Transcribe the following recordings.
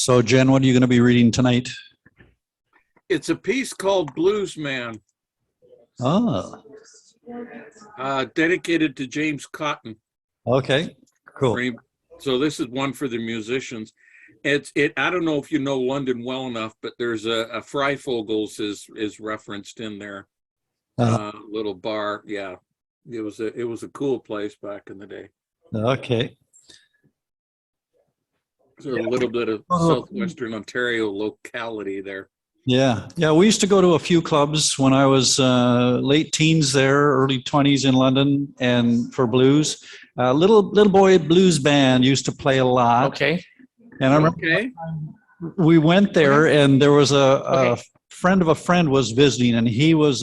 So, Jen, what are you going to be reading tonight? It's a piece called Blues Man, Oh, dedicated to James Cotton. okay, cool. So this is one for the musicians. I don't know if you know London well enough, but there's a Fryfogel's is referenced in there. Little bar. Yeah. It was a cool place back in the day. Okay. So a little bit of southwestern Ontario locality there. Yeah. We used to go to a few clubs when I was late teens there, early 20s in London, and for blues. Little boy blues band used to play a lot. Okay. And I remember we went there, and there was a friend of a friend was visiting, and he was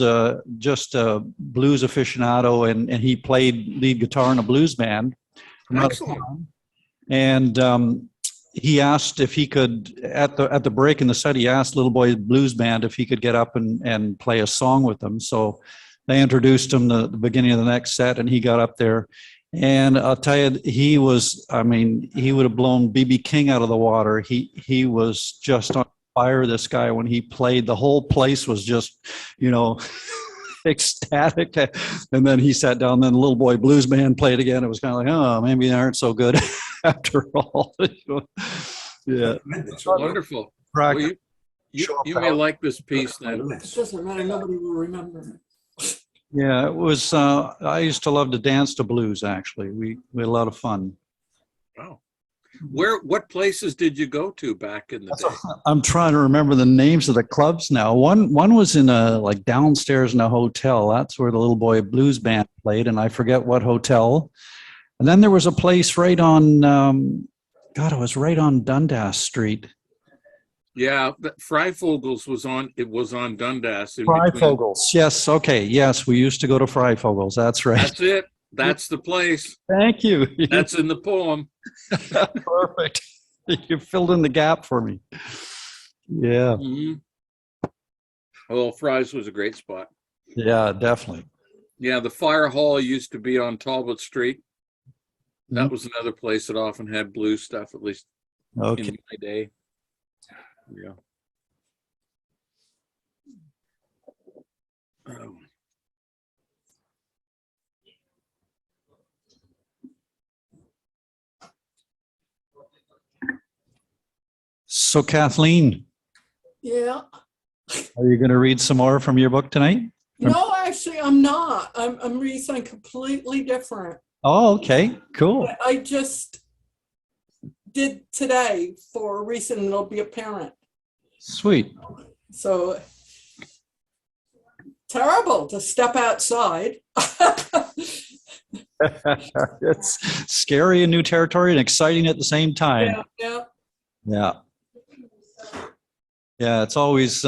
just a blues aficionado, and he played lead guitar in a blues band. Excellent. And he asked if he could, at the break in the set, he asked Little Boy Blues Band if he could get up and play a song with them. So they introduced him the beginning of the next set, and he got up there. And I'll tell you, he would have blown B.B. King out of the water. He was just on fire, this guy, when he played. The whole place was just, ecstatic. And then he sat down, then the Little Boy Blues Band played again. It was kind of like, oh, maybe they aren't so good after all. Yeah. It's wonderful. Well, you may like this piece then. It doesn't matter. Nobody will remember. Yeah, it was, I used to love to dance to blues, actually. We had a lot of fun. Wow. What places did you go to back in the day? I'm trying to remember the names of the clubs now. One was in downstairs in a hotel. That's where the Little Boy Blues Band played, and I forget what hotel. And then there was a place right on, it was right on Dundas Street. Yeah, Fryfogel's was on Dundas. Fryfogel's, yes, okay, yes, we used to go to Fryfogel's. That's right. That's it. That's the place. Thank you. That's in the poem. Perfect. You filled in the gap for me. Yeah. Mm-hmm. Well, Fry's was a great spot. Yeah, definitely. Yeah, the fire hall used to be on Talbot Street. That was another place that often had blues stuff, at least in my day. Yeah. So, Kathleen. Yeah. Are you going to read some more from your book tonight? No, actually, I'm not. I'm reading something completely different. Oh, okay, cool. I just did today for a reason it'll be apparent. Sweet. So terrible to step outside. It's scary and new territory and exciting at the same time. Yeah. It's always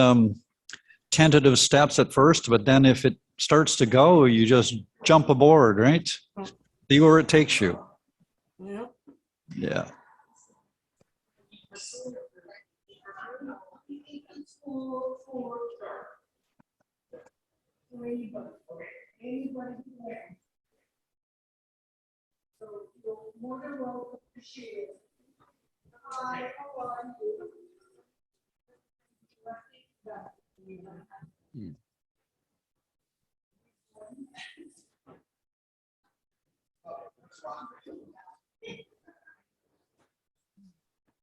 tentative steps at first, but then if it starts to go, you just jump aboard, right? See where it takes you. Yeah.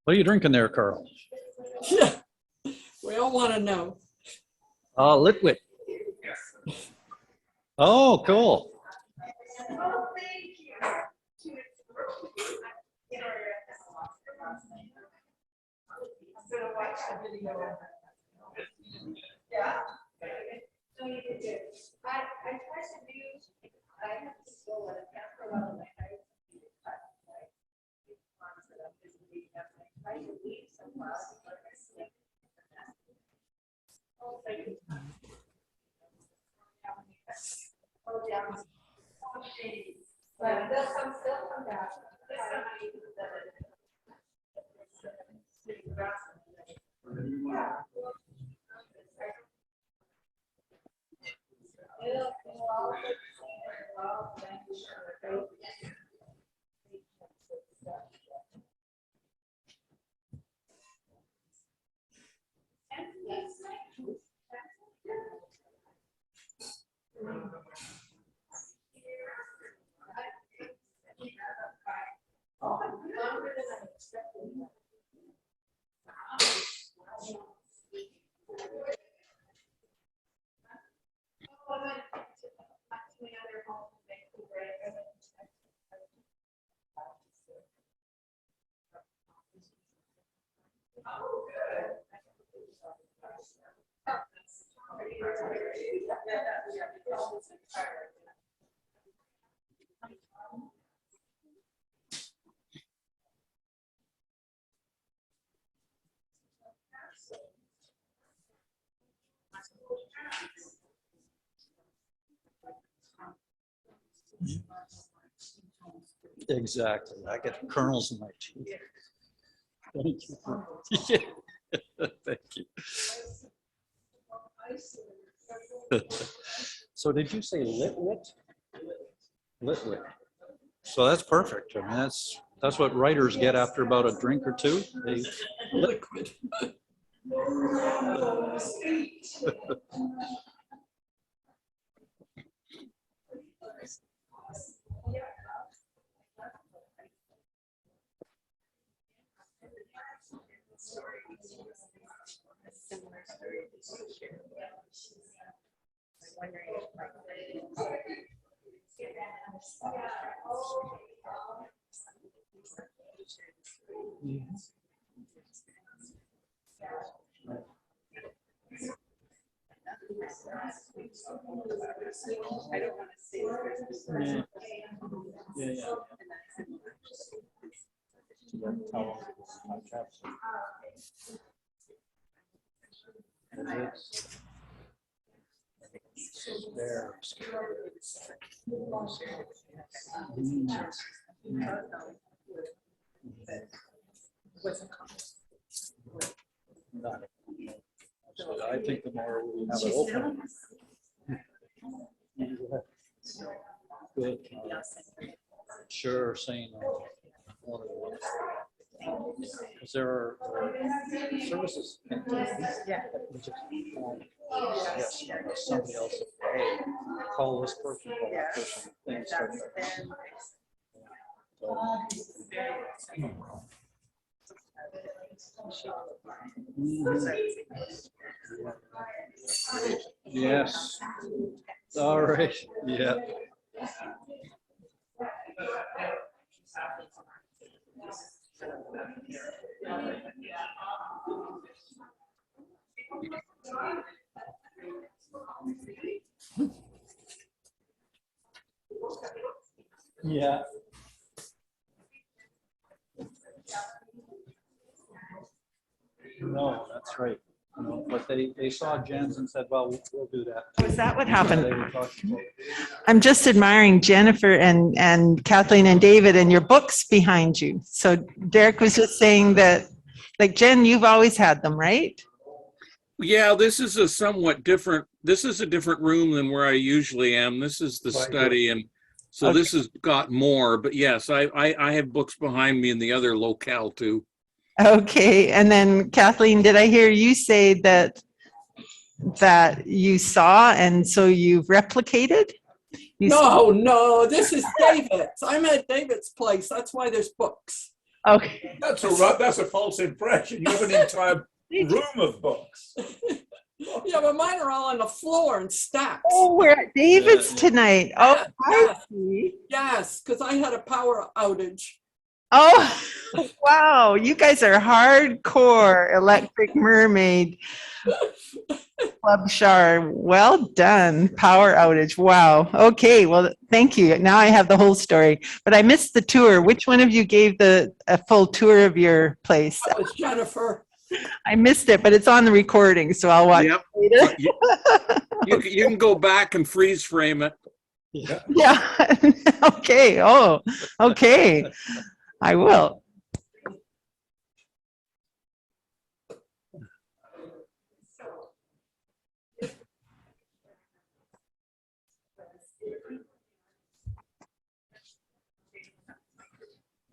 What are you drinking there, Karl? Yeah. We all want to know. Liquid. Oh, cool. Exactly. I get kernels in my teeth. Thank you. Thank you. So did you say lit? Lit. So that's perfect. I mean, that's what writers get after about a drink or two. They Liquid. So I think the more we have it open. Good. Sure, saying because there are services. Yeah. Yes, somebody else. Hey, call this person, call that person. Things like that. Yes. All right. Yeah. Yeah. No, that's right. No, but they saw Jen's and said, well, we'll do that. Oh, is that what They happened? were talking about. I'm just admiring Jennifer and Kathleen and David and your books behind you. So Derek was just saying that, like, Jen, you've always had them, right? Yeah, this is a somewhat different, this is a different room than where I usually am. This is the Right. study, and so Okay. this has got more, but yes, I have books behind me in the other locale too. Okay. And then Kathleen, did I hear you say that you saw and so you've replicated? No, this is David's. I'm at David's place. That's why there's books. Okay. That's all right. That's a false impression. You have an entire room of books. Yeah, but mine are all on the floor in stacks. Oh, we're at David's tonight. Oh, I Yes. see. Yes, because I had a power outage. Oh, wow. You guys are hardcore Electric Mermaid Club Char. Well done. Power outage. Wow. Okay. Well, thank you. Now I have the whole story, but I missed the tour. Which one of you gave a full tour of your place? That was Jennifer. I missed it, but it's on the recording, so I'll watch Yep. it later. You can go back and freeze frame it. Yeah. Yeah. Okay. Oh, okay. I will.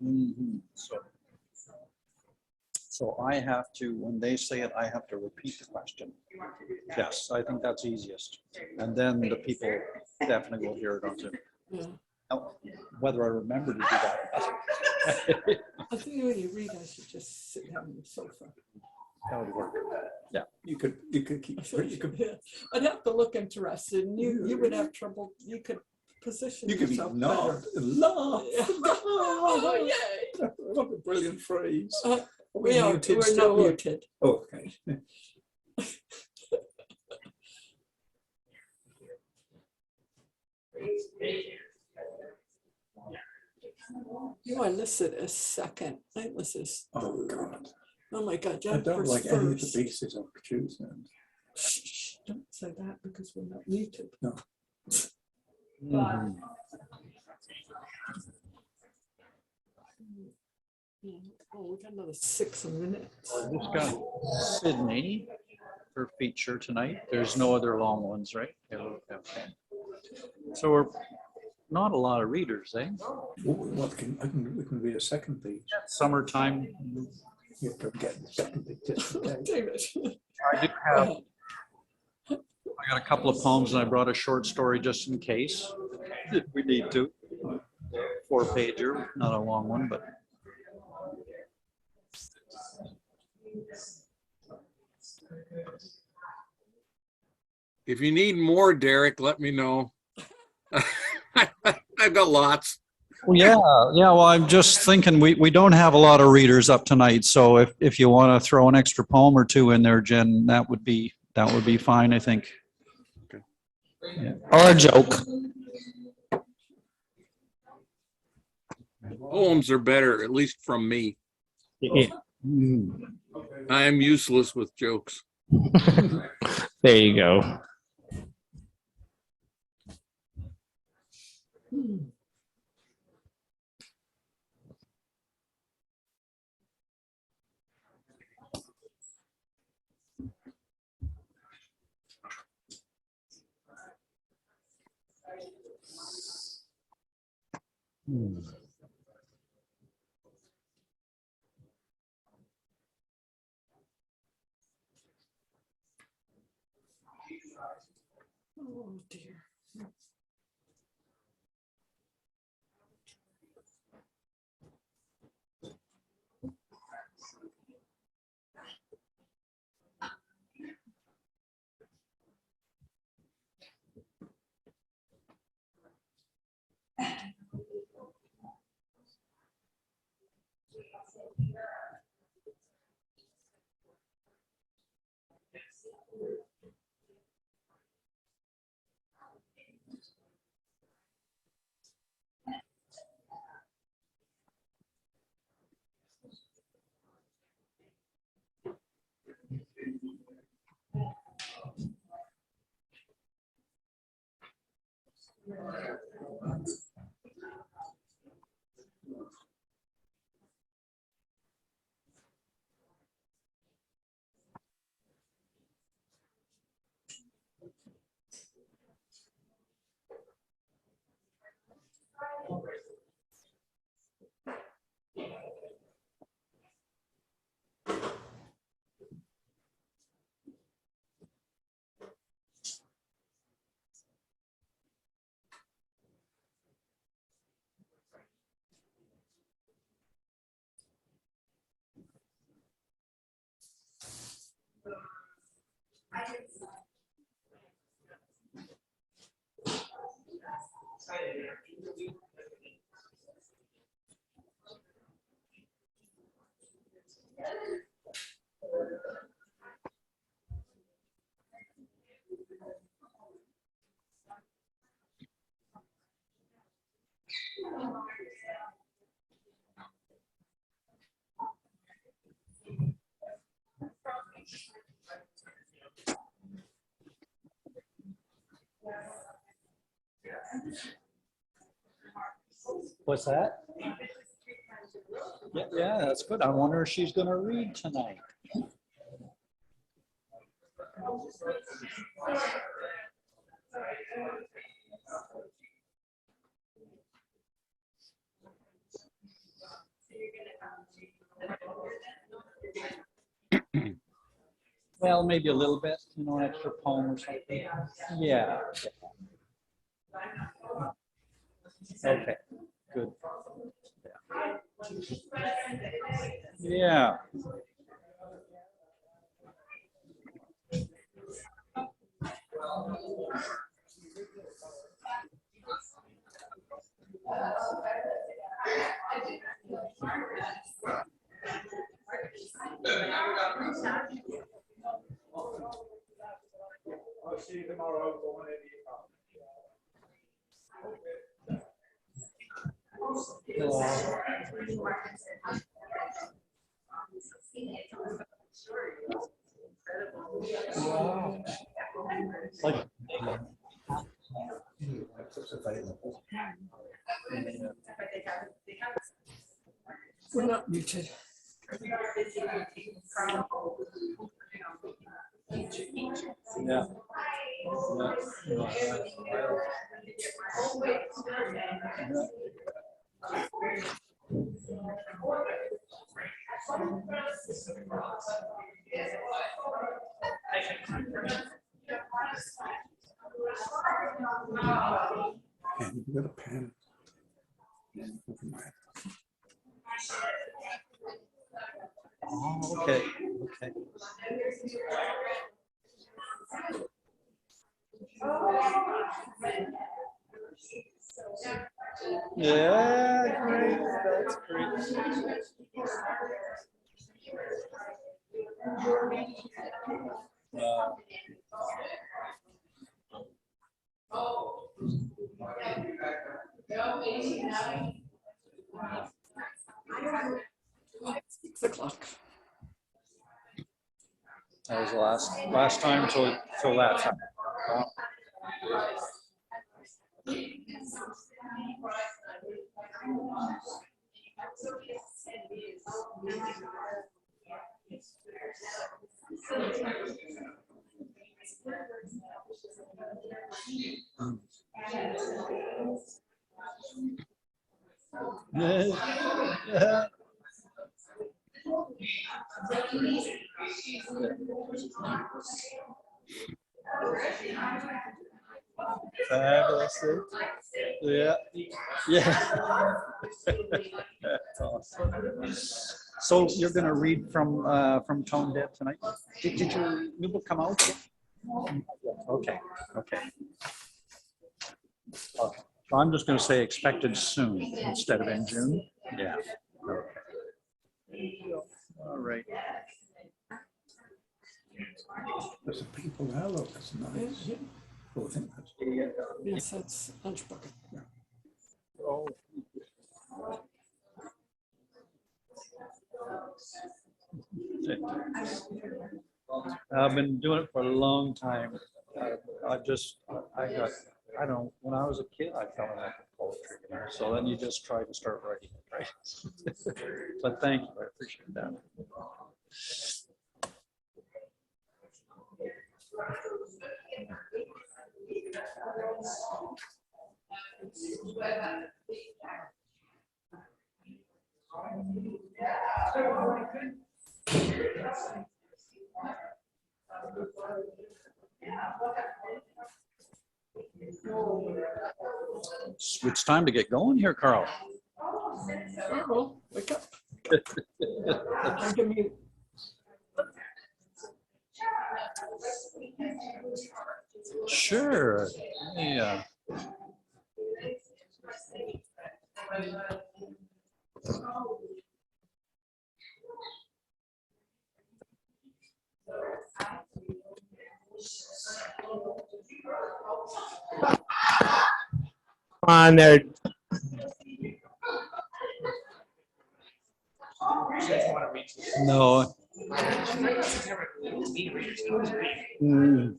Mhm. So I have to, when they say it, I have to repeat the question. Yes, I think that's easiest. And then the people definitely will hear it on Zoom. Yeah. Now, whether I remember to do that. I think when you read, I should just sit down on the sofa. That would work. You could keep. You could. Yeah. I'd have to look interested, and you would have trouble. You could position You could be yourself laugh, better. laugh. Yeah. Oh, yay. What a brilliant phrase. We are, muted we're not still? muted. Oh, okay. You are listed as second. I was as Oh, third. God. Oh my God, I don't Jennifer's like any of the first. pieces I've chosen. Shh, shh, don't say that because we're not muted. Mhm. Oh, we got another 6 minutes. I just got Sydney for feature tonight. There's no other long ones, right? Okay. So we're not a lot of readers, eh? We can read a second page. Summertime. You have to get the second page just in case. David. I do have, I got a couple of poems and I brought a short story just in case if we need to. 4-pager, not a long one, but. If you need more, Derek, let me know. I've got lots. Well, yeah. Well, I'm just thinking we don't have a lot of readers up tonight, so if you want to throw an extra poem or two in there, Jen, that would be fine, I think. Okay. Yeah. Or a joke. Poems are better, at least from me. I am useless with jokes. There you go. Oh dear. What's that? Yeah, that's good. I wonder if she's going to read tonight. Well, maybe a little bit, an extra poem or something. Yeah. Okay, good. Yeah. I'll see you tomorrow. Wow. Like, We're not muted. yeah. And you got a pen. Oh, okay. Okay. Yeah, great. That's great. That was the last time till that time. Fabulous. Yeah. Yeah. That's awesome. So you're going to read from Tone Dead tonight? Did your new book come out yet? Okay. Okay. Okay. So I'm just going to say expected soon instead of in June. Yeah. Okay. All right. There's some people there, look, that's nice. Yeah. Oh, I think that's. Yes, that's Lunchbucket. Oh. I've been doing it for a long time. I don't, when I was a kid, I fell in love with poetry, you know, so then you just try to start writing it, right? But thank you, I appreciate that. It's time to get going here, Karl. Karl, wake up. Give me. Sure. Yeah. On there. No. Mm.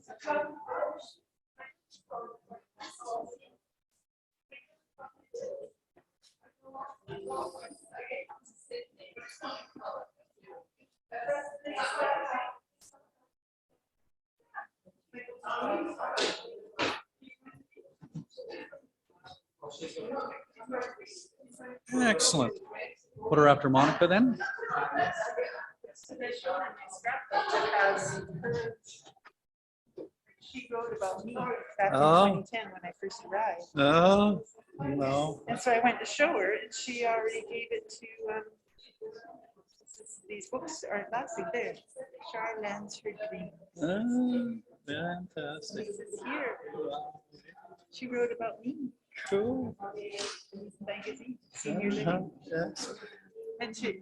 Excellent. Put her after Monica then. She wrote about me back in Oh. 2010 when I first arrived. Oh, no. And so I went to show her, and she already gave it to these books are that's there. Char lands her dream. Oh, fantastic. It's here. She wrote about me. Cool. Magazine, senior living. Yes. And she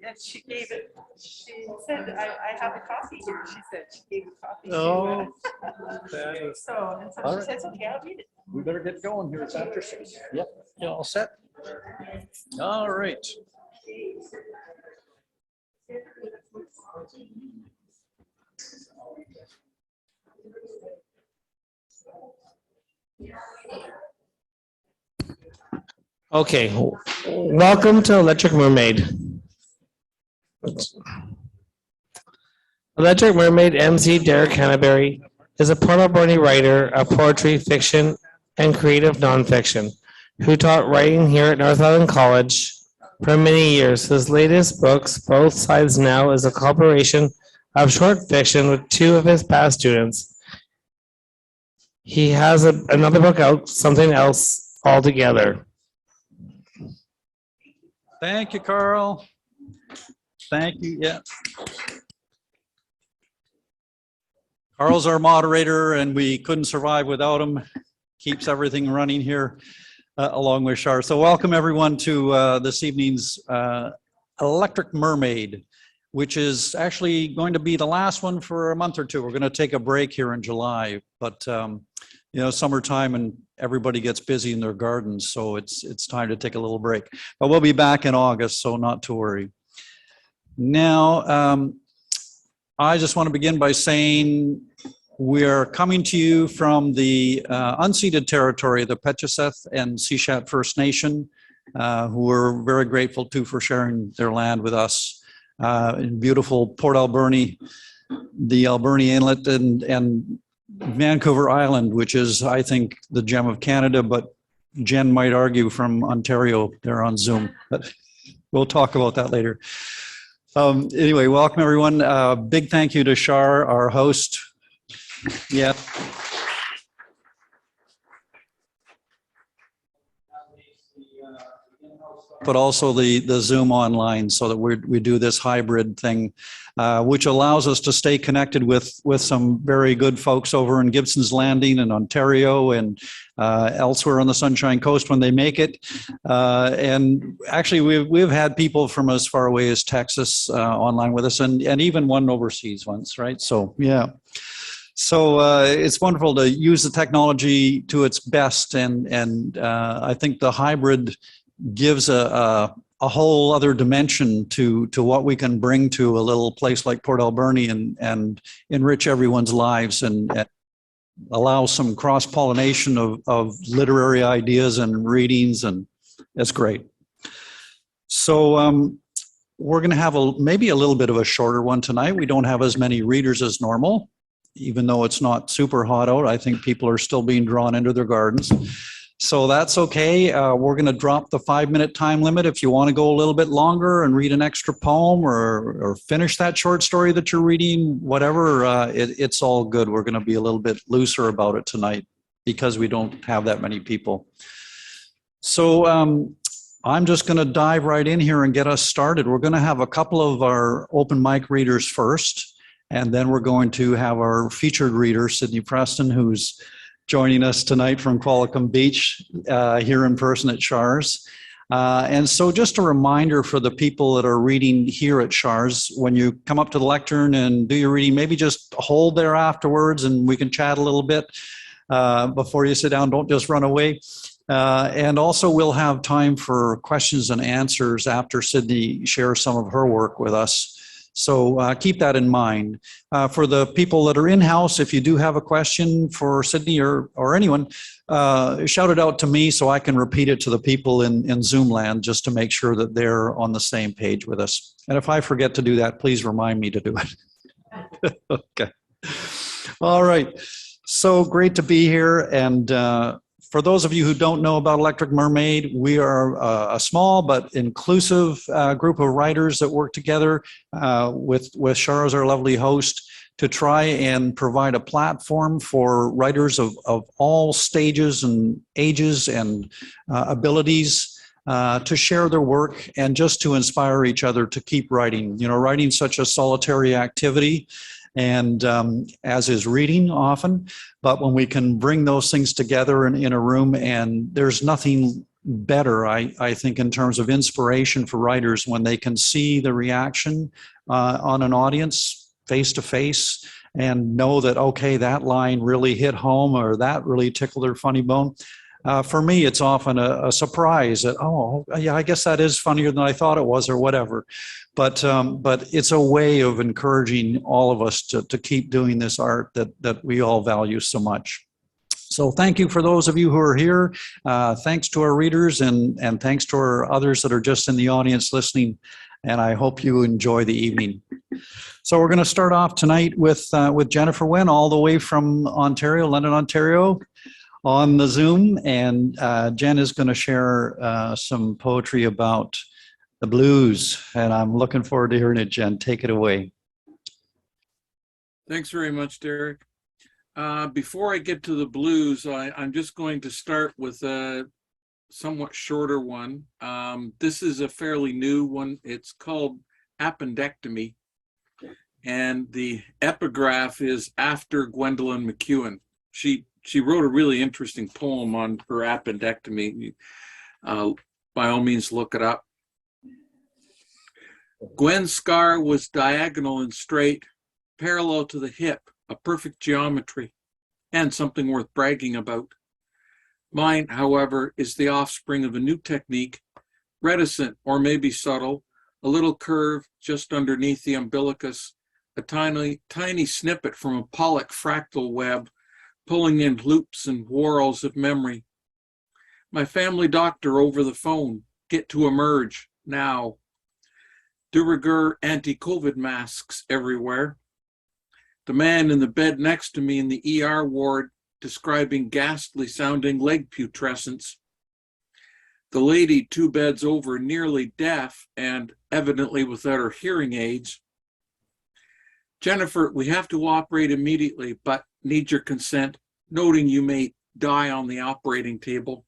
gave it, she said, I have a copy here. She said she gave a copy. Oh. So, and so All she right. said, okay, I'll read it. We better get going here. It's after 6. Yep. You all set? All right. Okay, welcome to Electric Mermaid. Electric Mermaid MC Derek Hanebury is a Port Alberni writer of poetry, fiction, and creative nonfiction who taught writing here at North Island College for many years. His latest books, Both Sides Now, is a collaboration of short fiction with 2 of his past students. He has another book out, Something Else Altogether. Thank you, Karl. Thank you. Yeah. Karl's our moderator, and we couldn't survive without him. Keeps everything running here along with Char. So welcome everyone to this evening's Electric Mermaid, which is actually going to be the last one for a month or 2. We're going to take a break here in July, but you know, summertime and everybody gets busy in their gardens, so it's time to take a little break. But we'll be back in August, so not to worry. Now, I just want to begin by saying we're coming to you from the unceded territory of the Petcheseth and Sishat First Nation, who we're very grateful to for sharing their land with us in beautiful Port Alberni, the Alberni Inlet, and Vancouver Island, which is, I think, the gem of Canada, but Jen might argue from Ontario. They're on Zoom, but we'll talk about that later. Anyway, welcome everyone. Big thank you to Char, our host. Yeah. But also the Zoom online, so that we do this hybrid thing, which allows us to stay connected with some very good folks over in Gibsons Landing and Ontario and elsewhere on the Sunshine Coast when they make it. And actually, we've had people from as far away as Texas online with us, and even one overseas once, right? So yeah. So it's wonderful to use the technology to its best, and I think the hybrid gives a whole other dimension to what we can bring to a little place like Port Alberni and enrich everyone's lives and allow some cross-pollination of literary ideas and readings, and it's great. So we're going to have maybe a little bit of a shorter one tonight. We don't have as many readers as normal, even though it's not super hot out. I think people are still being drawn into their gardens. So that's okay. We're going to drop the 5-minute time limit. If you want to go a little bit longer and read an extra poem or finish that short story that you're reading, whatever, it's all good. We're going to be a little bit looser about it tonight because we don't have that many people. So I'm just going to dive right in here and get us started. We're going to have a couple of our open mic readers first, and then we're going to have our featured reader, Sydney Preston, who's joining us tonight from Qualicum Beach here in person at Char's. And so just a reminder for the people that are reading here at Char's, when you come up to the lectern and do your reading, maybe just hold there afterwards and we can chat a little bit before you sit down. Don't just run away. And also we'll have time for questions and answers after Sydney shares some of her work with us. So keep that in mind. For the people that are in-house, if you do have a question for Sydney or anyone, shout it out to me so I can repeat it to the people in Zoom land just to make sure that they're on the same page with us. And if I forget to do that, please remind me to do it. Okay. All right. So great to be here. And for those of you who don't know about Electric Mermaid, we are a small but inclusive group of writers that work together with Char as our lovely host to try and provide a platform for writers of all stages and ages and abilities to share their work and just to inspire each other to keep writing. You know, writing's such a solitary activity, and as is reading often, but when we can bring those things together in a room, and there's nothing better, I think, in terms of inspiration for writers when they can see the reaction on an audience face to face and know that, okay, that line really hit home or that really tickled their funny bone. For me, it's often a surprise that, oh, yeah, I guess that is funnier than I thought it was or whatever. But it's a way of encouraging all of us to keep doing this art that we all value so much. So thank you for those of you who are here. Thanks to our readers and thanks to our others that are just in the audience listening. And I hope you enjoy the evening. So we're going to start off tonight with Jennifer Wenn, all the way from Ontario, London, Ontario, on the Zoom. And Jen is going to share some poetry about the blues. And I'm looking forward to hearing it, Jen. Take it away. Thanks very much, Derek. Before I get to the blues, I'm just going to start with a somewhat shorter one. This is a fairly new one. It's called Appendectomy. And the epigraph is after Gwendolyn McEwen. She wrote a really interesting poem on her appendectomy. By all means, look it up. Gwen's scar was diagonal and straight, parallel to the hip, a perfect geometry, and something worth bragging about. Mine, however, is the offspring of a new technique, reticent or maybe subtle, a little curve just underneath the umbilicus, a tiny snippet from a Pollock fractal web, pulling in loops and whorls of memory. My family doctor over the phone, get to emerge now. De rigueur anti-COVID masks everywhere. The man in the bed next to me in the ER ward describing ghastly sounding leg putrescence. The lady 2 beds over, nearly deaf and evidently without her hearing aids. Jennifer, we have to operate immediately, but need your consent, noting you may die on the operating table.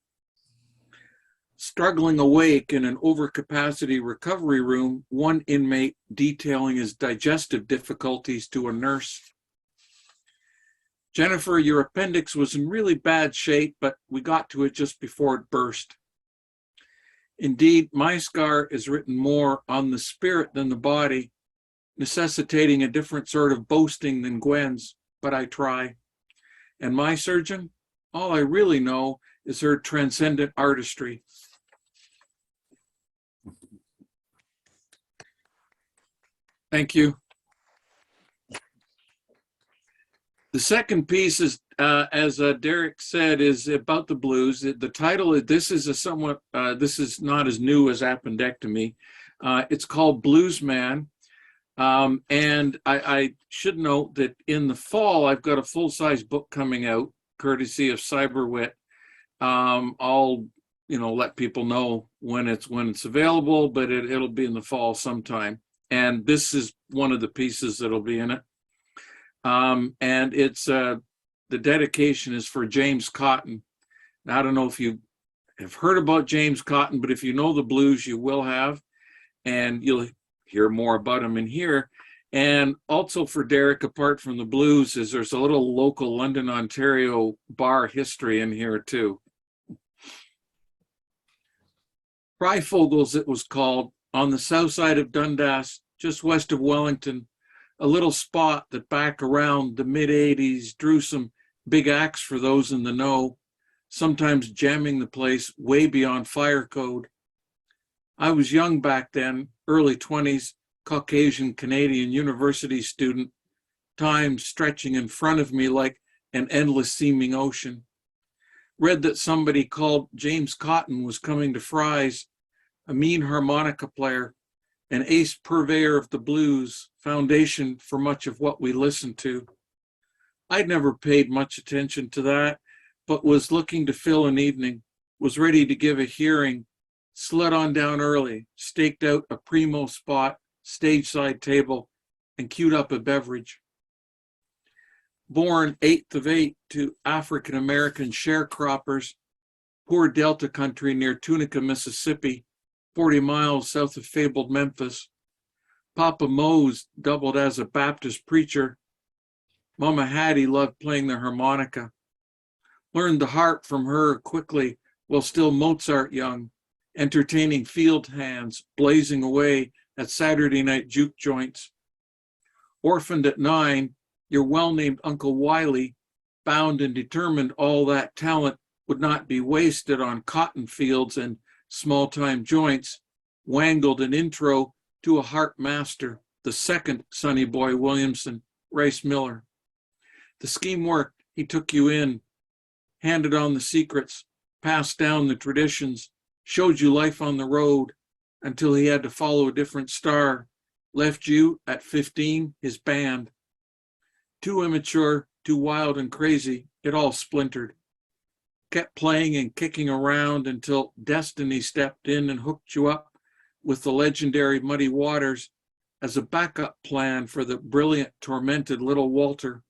Struggling awake in an overcapacity recovery room, one inmate detailing his digestive difficulties to a nurse. Jennifer, your appendix was in really bad shape, but we got to it just before it burst. Indeed, my scar is written more on the spirit than the body, necessitating a different sort of boasting than Gwen's, but I try. And my surgeon, all I really know is her transcendent artistry. Thank you. The second piece is, as Derek said, is about the blues. The title, this is not as new as Appendectomy. It's called Blues Man. And I should note that in the fall, I've got a full-size book coming out, courtesy of Cyberwit. I'll let people know when it's available, but it'll be in the fall sometime. And this is one of the pieces that'll be in it. And it's the dedication is for James Cotton. Now, I don't know if you have heard about James Cotton, but if you know the blues, you will have, and you'll hear more about him in here. And also for Derek, apart from the blues, there's a little local London, Ontario bar history in here too. Brifogels, it was called, on the south side of Dundas, just west of Wellington, a little spot that back around the mid-'80s drew some big acts for those in the know, sometimes jamming the place way beyond fire code. I was young back then, early 20s, Caucasian Canadian university student, time stretching in front of me like an endless seeming ocean. Read that somebody called James Cotton was coming to Fry's, a mean harmonica player, an ace purveyor of the blues, foundation for much of what we listened to. I'd never paid much attention to that, but was looking to fill an evening, was ready to give a hearing, slid on down early, staked out a primo spot, stage side table, and queued up a beverage. Born 8th of 8 to African-American sharecroppers, poor Delta country near Tunica, Mississippi, 40 miles south of fabled Memphis. Papa Mose doubled as a Baptist preacher. Mama Hattie loved playing the harmonica. Learned the harp from her quickly, while still Mozart young, entertaining field hands, blazing away at Saturday night juke joints. Orphaned at 9, your well-named Uncle Wiley, bound and determined all that talent would not be wasted on cotton fields and small-time joints, wangled an intro to a harp master, the second Sonny Boy Williamson, Rice Miller. The scheme worked. He took you in, handed on the secrets, passed down the traditions, showed you life on the road until he had to follow a different star, left you at 15, his band. Too immature, too wild and crazy, it all splintered. Kept playing and kicking around until destiny stepped in and hooked you up with the legendary Muddy Waters as a backup plan for the brilliant, tormented little Walter.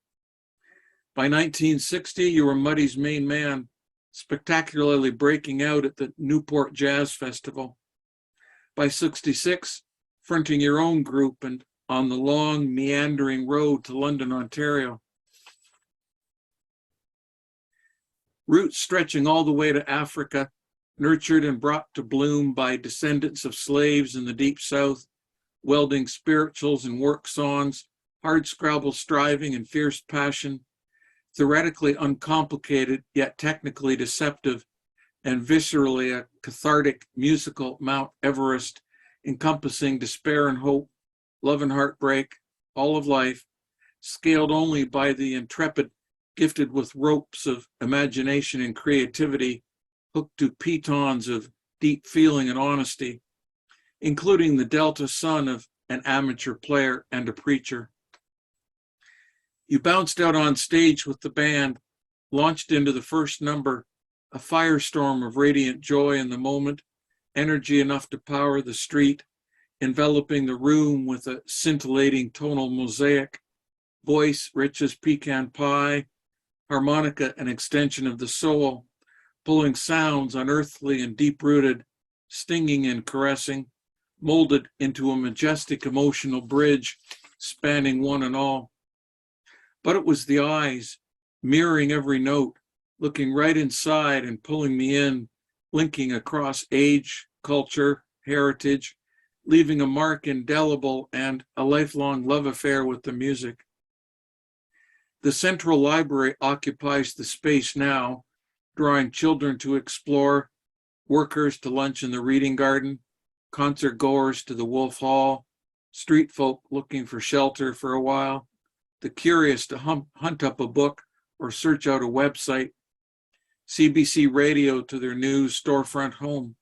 By 1960, you were Muddy's main man, spectacularly breaking out at the Newport Jazz Festival. By 66, fronting your own group and on the long, meandering road to London, Ontario. Roots stretching all the way to Africa, nurtured and brought to bloom by descendants of slaves in the Deep South, welding spirituals and work songs, hard scrabble striving and fierce passion, theoretically uncomplicated yet technically deceptive, and viscerally a cathartic musical Mount Everest encompassing despair and hope, love and heartbreak, all of life, scaled only by the intrepid, gifted with ropes of imagination and creativity, hooked to pitons of deep feeling and honesty, including the Delta son of an amateur player and a preacher. You bounced out on stage with the band, launched into the first number, a firestorm of radiant joy in the moment, energy enough to power the street, enveloping the room with a scintillating tonal mosaic, voice rich as pecan pie, harmonica an extension of the soul, pulling sounds unearthly and deep-rooted, stinging and caressing, molded into a majestic emotional bridge spanning one and all. But it was the eyes, mirroring every note, looking right inside and pulling me in, linking across age, culture, heritage, leaving a mark indelible and a lifelong love affair with the music. The Central Library occupies the space now, drawing children to explore, workers to lunch in the reading garden, concert goers to the Wolf Hall, street folk looking for shelter for a while, the curious to hunt up a book or search out a website, CBC radio to their new storefront home.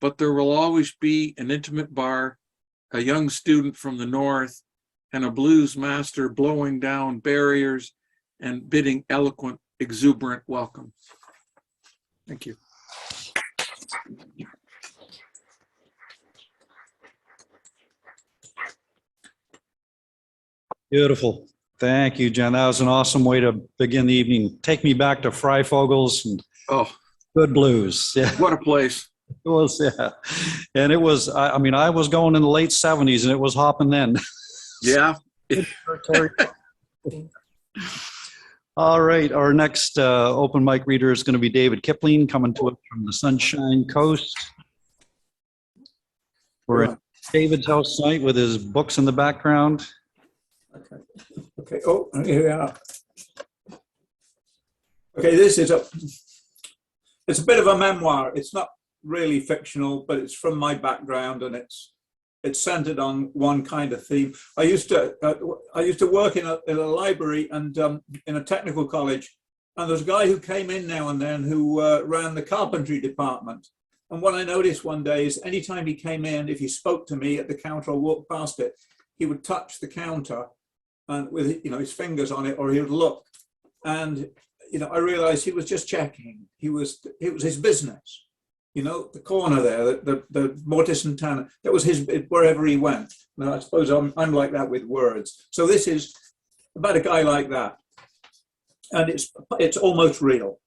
But there will always be an intimate bar, a young student from the north, and a blues master blowing down barriers and bidding eloquent, exuberant welcome. Thank you. Beautiful. Thank you, Jen. That was an awesome way to begin the evening. Take me back to Fryfogel's and good blues. Yeah. What a place. It was, yeah. And it was, I mean, I was going in the late 70s and it was hopping then. Yeah. All right. Our next open mic reader is going to be David Kipling, coming to us from the Sunshine Coast. We're at David's house tonight with his books in the background. Okay. Okay. Oh, here we are. Okay, this is it's a bit of a memoir. It's not really fictional, but it's from my background, and it's centered on one kind of theme. I used to work in a library and in a technical college, and there's a guy who came in now and then who ran the carpentry department. And what I noticed one day is anytime he came in, if he spoke to me at the counter or walked past it, he would touch the counter and with his fingers on it, or he would look. And I realized he was just checking. It was his business. The corner there, the mortise and tenon, that was his, wherever he went. Now, I suppose I'm like that with words. So this is about a guy like that. And it's almost real.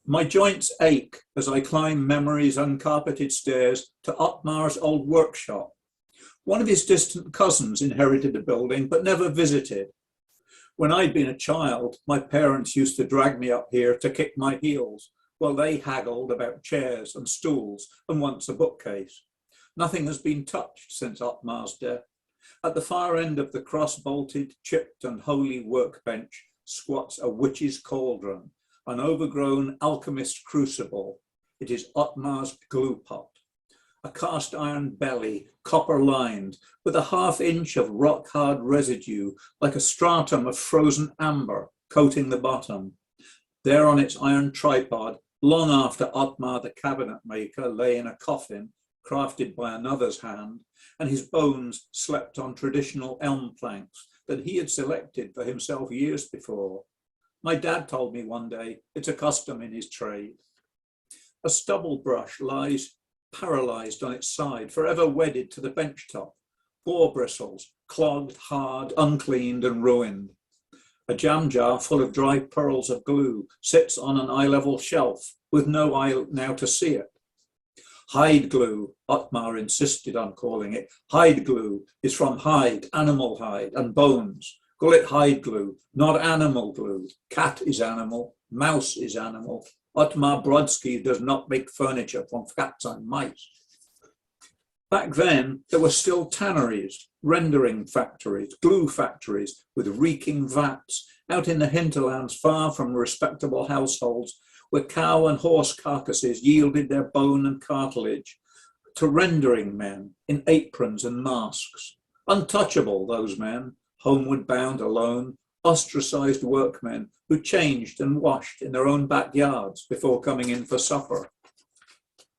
My joints ache as I climb memory's uncarpeted stairs to Otmar's old workshop. One of his distant cousins inherited the building, but never visited. When I'd been a child, my parents used to drag me up here to kick my heels, while they haggled about chairs and stools and once a bookcase. Nothing has been touched since Otmar's death. At the far end of the cross-bolted, chipped and holy workbench squats a witch's cauldron, an overgrown alchemist's crucible. It is Otmar's glue pot. A cast iron belly, copper lined, with a half-inch of rock-hard residue, like a stratum of frozen amber, coating the bottom. There on its iron tripod, long after Otmar the cabinet maker lay in a coffin, crafted by another's hand, and his bones slept on traditional elm planks that he had selected for himself years before. My dad told me one day, it's a custom in his trade. A stubble brush lies paralysed on its side, forever wedded to the bench top, boar bristles, clogged, hard, uncleaned and ruined. A jam jar full of dry pearls of glue sits on an eye-level shelf with no eye now to see it. Hide glue, Otmar insisted on calling it. Hide glue is from hide, animal hide, and bones. Call it hide glue, not animal glue. Cat is animal, mouse is animal. Otmar Brodsky does not make furniture from cats and mice. Back then, there were still tanneries, rendering factories, glue factories with reeking vats out in the hinterlands far from respectable households where cow and horse carcasses yielded their bone and cartilage to rendering men in aprons and masks. Untouchable, those men, homeward bound alone, ostracized workmen who changed and washed in their own backyards before coming in for supper.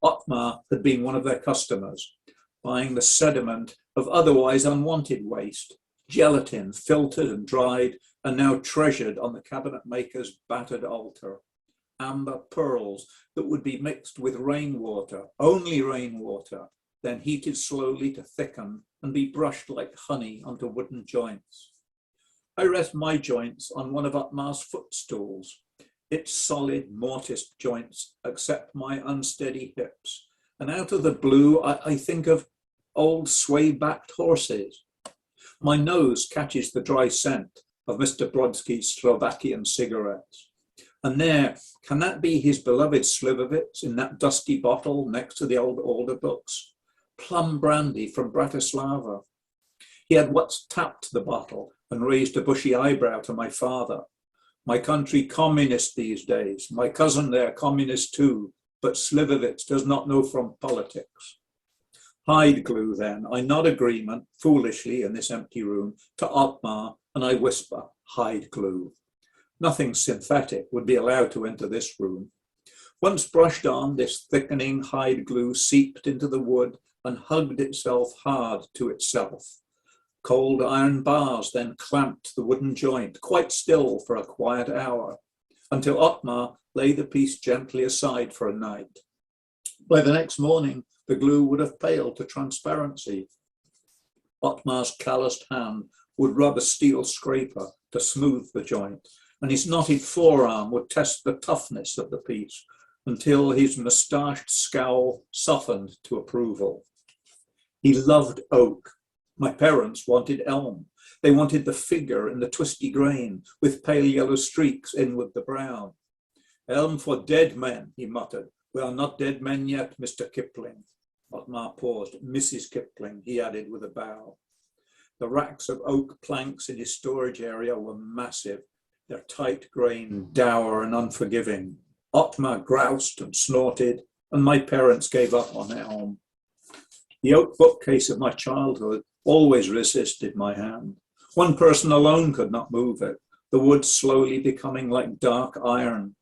Otmar had been one of their customers, buying the sediment of otherwise unwanted waste, gelatin filtered and dried and now treasured on the cabinet maker's battered altar. Amber pearls that would be mixed with rainwater, only rainwater, then heated slowly to thicken and be brushed like honey onto wooden joints. I rest my joints on one of Otmar's footstools. Its solid mortised joints accept my unsteady hips. And out of the blue, I think of old sway-backed horses. My nose catches the dry scent of Mr. Brodsky's Slovakian cigarettes. And there, can that be his beloved Slivovitz in that dusty bottle next to the old order books? Plum brandy from Bratislava. He had once tapped the bottle and raised a bushy eyebrow to my father. My country communist these days, my cousin there communist too, but Slivovitz does not know from politics. Hide glue then, I nod agreement, foolishly in this empty room, to Otmar, and I whisper, hide glue. Nothing synthetic would be allowed to enter this room. Once brushed on, this thickening hide glue seeped into the wood and hugged itself hard to itself. Cold iron bars then clamped the wooden joint, quite still for a quiet hour, until Otmar lay the piece gently aside for a night. By the next morning, the glue would have paled to transparency. Otmar's calloused hand would rub a steel scraper to smooth the joint, and his knotted forearm would test the toughness of the piece until his moustached scowl softened to approval. He loved oak. My parents wanted elm. They wanted the figure in the twisty grain with pale yellow streaks inward the brown. Elm for dead men, he muttered. We are not dead men yet, Mr. Kipling. Otmar paused. Mrs. Kipling, he added with a bow. The racks of oak planks in his storage area were massive, their tight-grained, dour and unforgiving. Otmar groused and snorted, and my parents gave up on elm. The oak bookcase of my childhood always resisted my hand. One person alone could not move it, the wood slowly becoming like dark iron.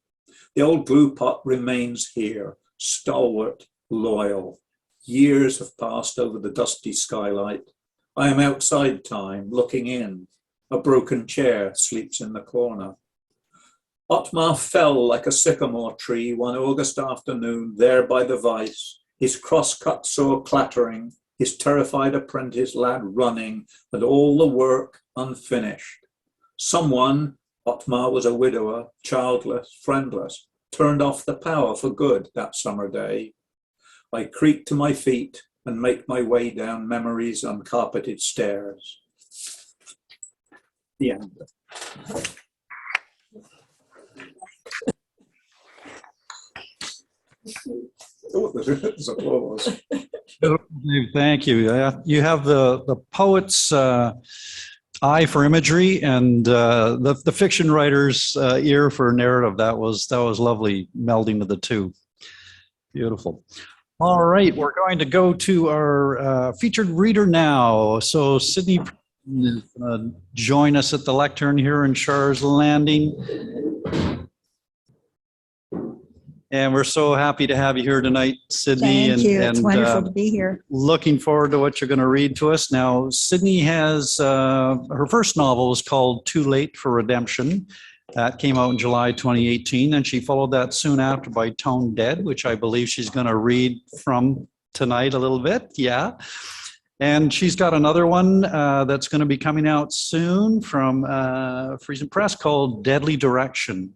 The old glue pot remains here, stalwart, loyal. Years have passed over the dusty skylight. I am outside time, looking in. A broken chair sleeps in the corner. Otmar fell like a sycamore tree one August afternoon there by the vice, his cross-cut saw clattering, his terrified apprentice lad running, and all the work unfinished. Someone, Otmar was a widower, childless, friendless, turned off the power for good that summer day. I creak to my feet and make my way down memory's uncarpeted stairs. The end. There's applause. Thank you. You have the poet's eye for imagery and the fiction writer's ear for narrative. That was lovely melding of the two. Beautiful. All right, we're going to go to our featured reader now. So Sydney is going to join us at the lectern here in Char's Landing. And we're so happy to have you here tonight, Sydney. Thank you. It's wonderful to be here. Looking forward to what you're going to read to us. Now, Sydney has, her first novel was called Too Late for Redemption. That came out in July 2018, and she followed that soon after by Tone Dead, which I believe she's going to read from tonight a little bit. Yeah. And she's got another one that's going to be coming out soon from Friesen Press called Deadly Direction.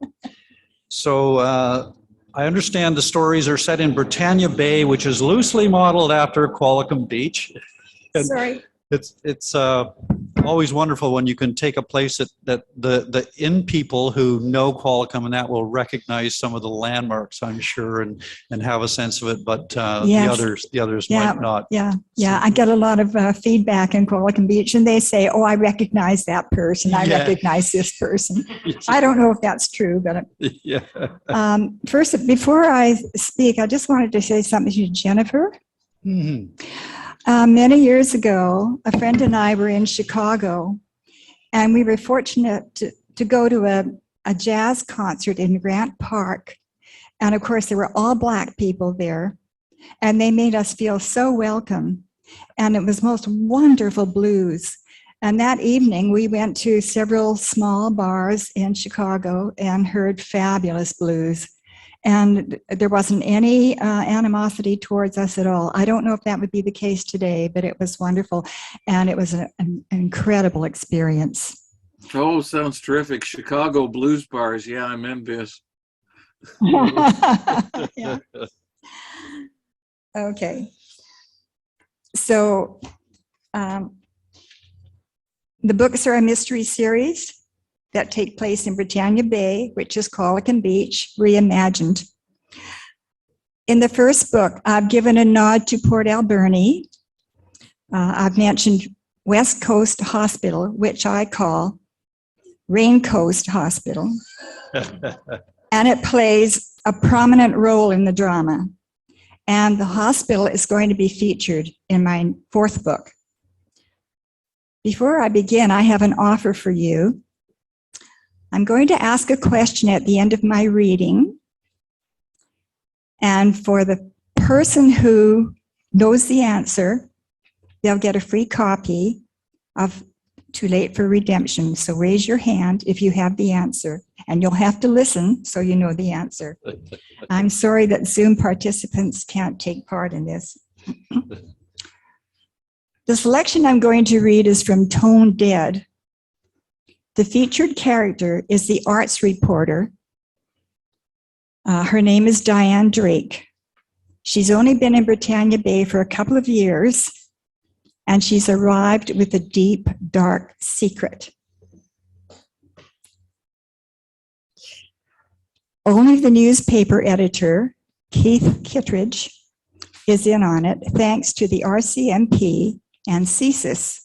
So, I understand the stories are set in Britannia Bay, which is loosely modeled after Qualicum Beach. And Sorry. it's always wonderful when you can take a place that the in people who know Qualicum and that will recognize some of the landmarks, I'm sure, and have a sense of it. But Yes. the others Yeah, might not. Yeah. I get a lot of feedback in Qualicum Beach, and they say, "Oh, I recognize that person. I Yeah. recognize this person." I don't know if that's true, but Yeah. first, before I speak, I just wanted to say something to Jennifer. Mhm. Many years ago, a friend and I were in Chicago, and we were fortunate to go to a jazz concert in Grant Park. And of course, there were all Black people there, and they made us feel so welcome. And it was most wonderful blues. And that evening, we went to several small bars in Chicago and heard fabulous blues. And there wasn't any animosity towards us at all. I don't know if that would be the case today, but it was wonderful. And it was an incredible experience. Oh, sounds terrific. Chicago blues bars. Yeah, I'm envious. Yeah. Okay. So the books are a mystery series that take place in Britannia Bay, which is Qualicum Beach, reimagined. In the first book, I've given a nod to Port Alberni. I've mentioned West Coast Hospital, which I call Rain Coast Hospital. And it plays a prominent role in the drama. And the hospital is going to be featured in my fourth book. Before I begin, I have an offer for you. I'm going to ask a question at the end of my reading. And for the person who knows the answer, they'll get a free copy of Too Late for Redemption. So raise your hand if you have the answer. And you'll have to listen so you know the answer. I'm sorry that Zoom participants can't take part in this. The selection I'm going to read is from Tone Dead. The featured character is the arts reporter. Her name is Diane Drake. She's only been in Britannia Bay for a couple of years, and she's arrived with a deep, dark secret. Only the newspaper editor, Keith Kittredge, is in on it, thanks to the RCMP and CSIS.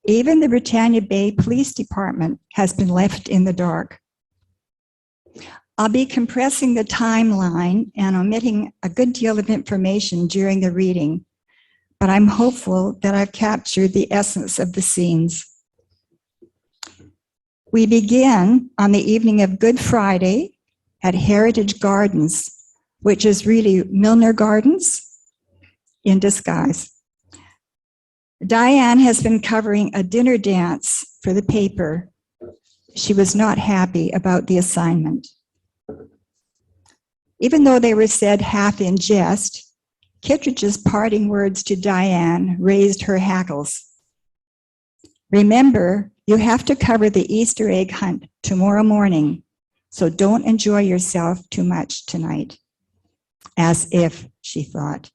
Even the Britannia Bay Police Department has been left in the dark. I'll be compressing the timeline and omitting a good deal of information during the reading, but I'm hopeful that I've captured the essence of the scenes. We begin on the evening of Good Friday at Heritage Gardens, which is really Milner Gardens in disguise. Diane has been covering a dinner dance for the paper. She was not happy about the assignment. Even though they were said half in jest, Kittredge's parting words to Diane raised her hackles. Remember, you have to cover the Easter egg hunt tomorrow morning, so don't enjoy yourself too much tonight. As if, she thought.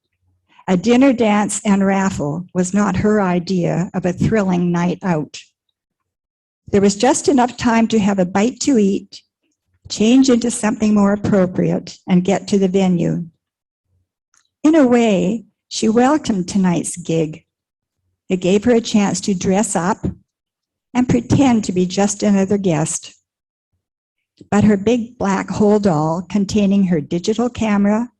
A dinner dance and raffle was not her idea of a thrilling night out. There was just enough time to have a bite to eat, change into something more appropriate, and get to the venue. In a way, she welcomed tonight's gig. It gave her a chance to dress up and pretend to be just another guest. But her big black hold doll containing her digital camera,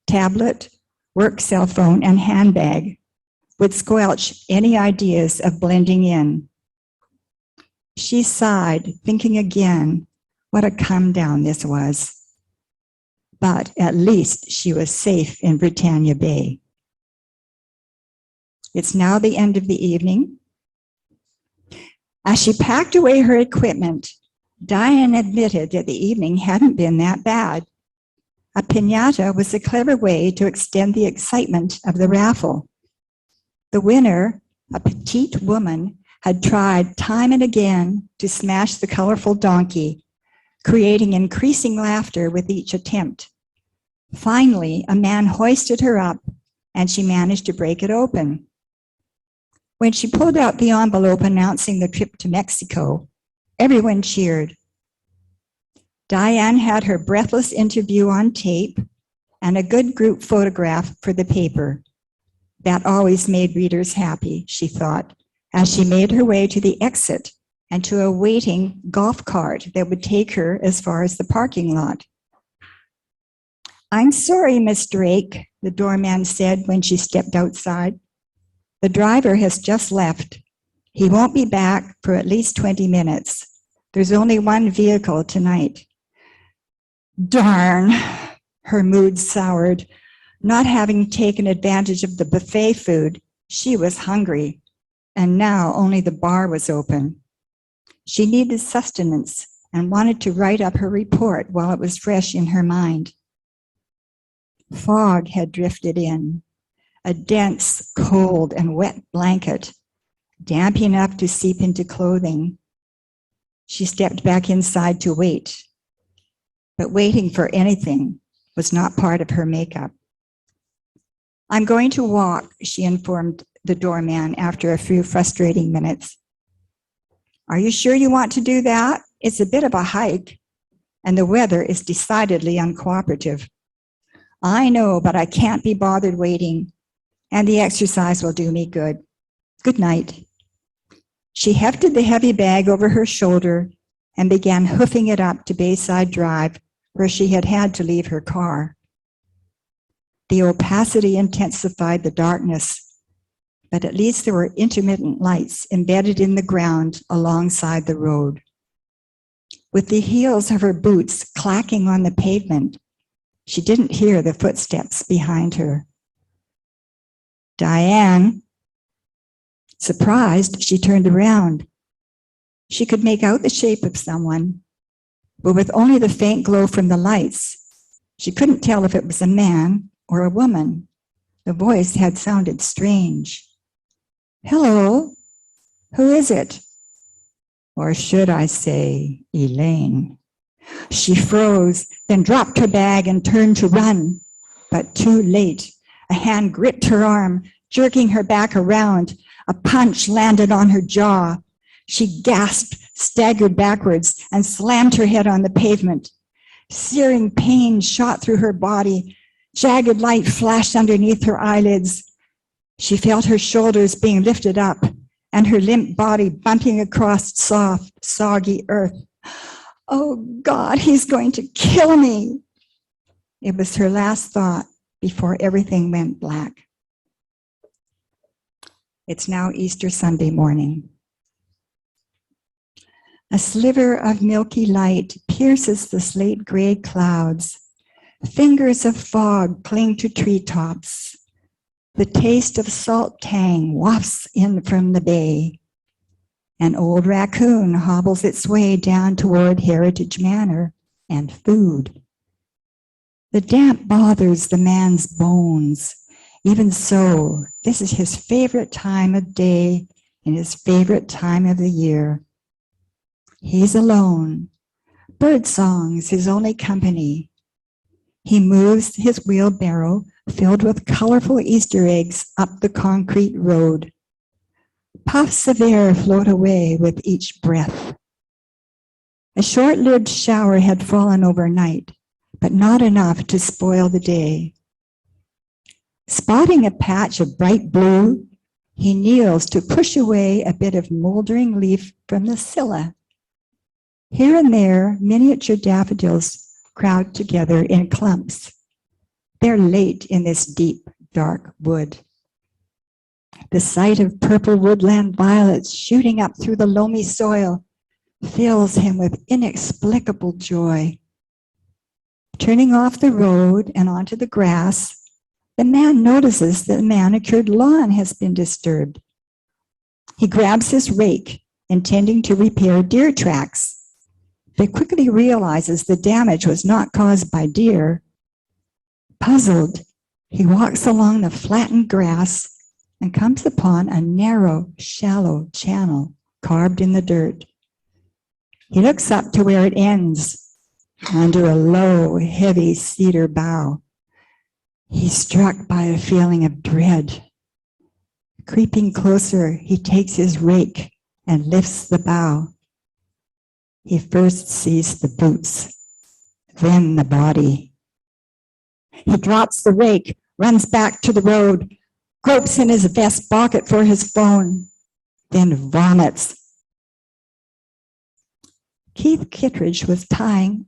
tablet, work cell phone, and handbag would squelch any ideas of blending in. She sighed, thinking again what a come down this was. But at least she was safe in Britannia Bay. It's now the end of the evening. As she packed away her equipment, Diane admitted that the evening hadn't been that bad. A piñata was a clever way to extend the excitement of the raffle. The winner, a petite woman, had tried time and again to smash the colorful donkey, creating increasing laughter with each attempt. Finally, a man hoisted her up, and she managed to break it open. When she pulled out the envelope announcing the trip to Mexico, everyone cheered. Diane had her breathless interview on tape and a good group photograph for the paper. That always made readers happy, she thought, as she made her way to the exit and to a waiting golf cart that would take her as far as the parking lot. "I'm sorry, Miss Drake," the doorman said when she stepped outside. "The driver has just left. He won't be back for at least 20 minutes. There's only one vehicle tonight." Darn, her mood soured. Not having taken advantage of the buffet food, she was hungry, and now only the bar was open. She needed sustenance and wanted to write up her report while it was fresh in her mind. Fog had drifted in, a dense, cold, and wet blanket, damp enough to seep into clothing. She stepped back inside to wait, but waiting for anything was not part of her makeup. "I'm going to walk," she informed the doorman after a few frustrating minutes. "Are you sure you want to do that? It's a bit of a hike, and the weather is decidedly uncooperative." "I know, but I can't be bothered waiting, and the exercise will do me good. Good night." She hefted the heavy bag over her shoulder and began hoofing it up to Bayside Drive, where she had to leave her car. The opacity intensified the darkness, but at least there were intermittent lights embedded in the ground alongside the road. With the heels of her boots clacking on the pavement, she didn't hear the footsteps behind her. "Diane." Surprised, she turned around. She could make out the shape of someone, but with only the faint glow from the lights, she couldn't tell if it was a man or a woman. The voice had sounded strange. "Hello, who is it?" Or should I say, Elaine? She froze, then dropped her bag and turned to run, but too late. A hand gripped her arm, jerking her back around. A punch landed on her jaw. She gasped, staggered backwards, and slammed her head on the pavement. Searing pain shot through her body. Jagged light flashed underneath her eyelids. She felt her shoulders being lifted up and her limp body bumping across soft, soggy earth. "Oh God, he's going to kill me." It was her last thought before everything went black. It's now Easter Sunday morning. A sliver of milky light pierces the slate gray clouds. Fingers of fog cling to treetops. The taste of salt tang wafts in from the bay. An old raccoon hobbles its way down toward Heritage Manor and food. The damp bothers the man's bones. Even so, this is his favorite time of day and his favorite time of the year. He's alone. Birdsong's his only company. He moves his wheelbarrow filled with colorful Easter eggs up the concrete road. Puffs of air float away with each breath. A short-lived shower had fallen overnight, but not enough to spoil the day. Spotting a patch of bright blue, he kneels to push away a bit of moldering leaf from the scylla. Here and there, miniature daffodils crowd together in clumps. They're late in this deep, dark wood. The sight of purple woodland violets shooting up through the loamy soil fills him with inexplicable joy. Turning off the road and onto the grass, the man notices that the manicured lawn has been disturbed. He grabs his rake, intending to repair deer tracks, but quickly realizes the damage was not caused by deer. Puzzled, he walks along the flattened grass and comes upon a narrow, shallow channel carved in the dirt. He looks up to where it ends, under a low, heavy cedar bough. He's struck by a feeling of dread. Creeping closer, he takes his rake and lifts the bough. He first sees the boots, then the body. He drops the rake, runs back to the road, gropes in his vest pocket for his phone, then vomits. Keith Kittredge was tying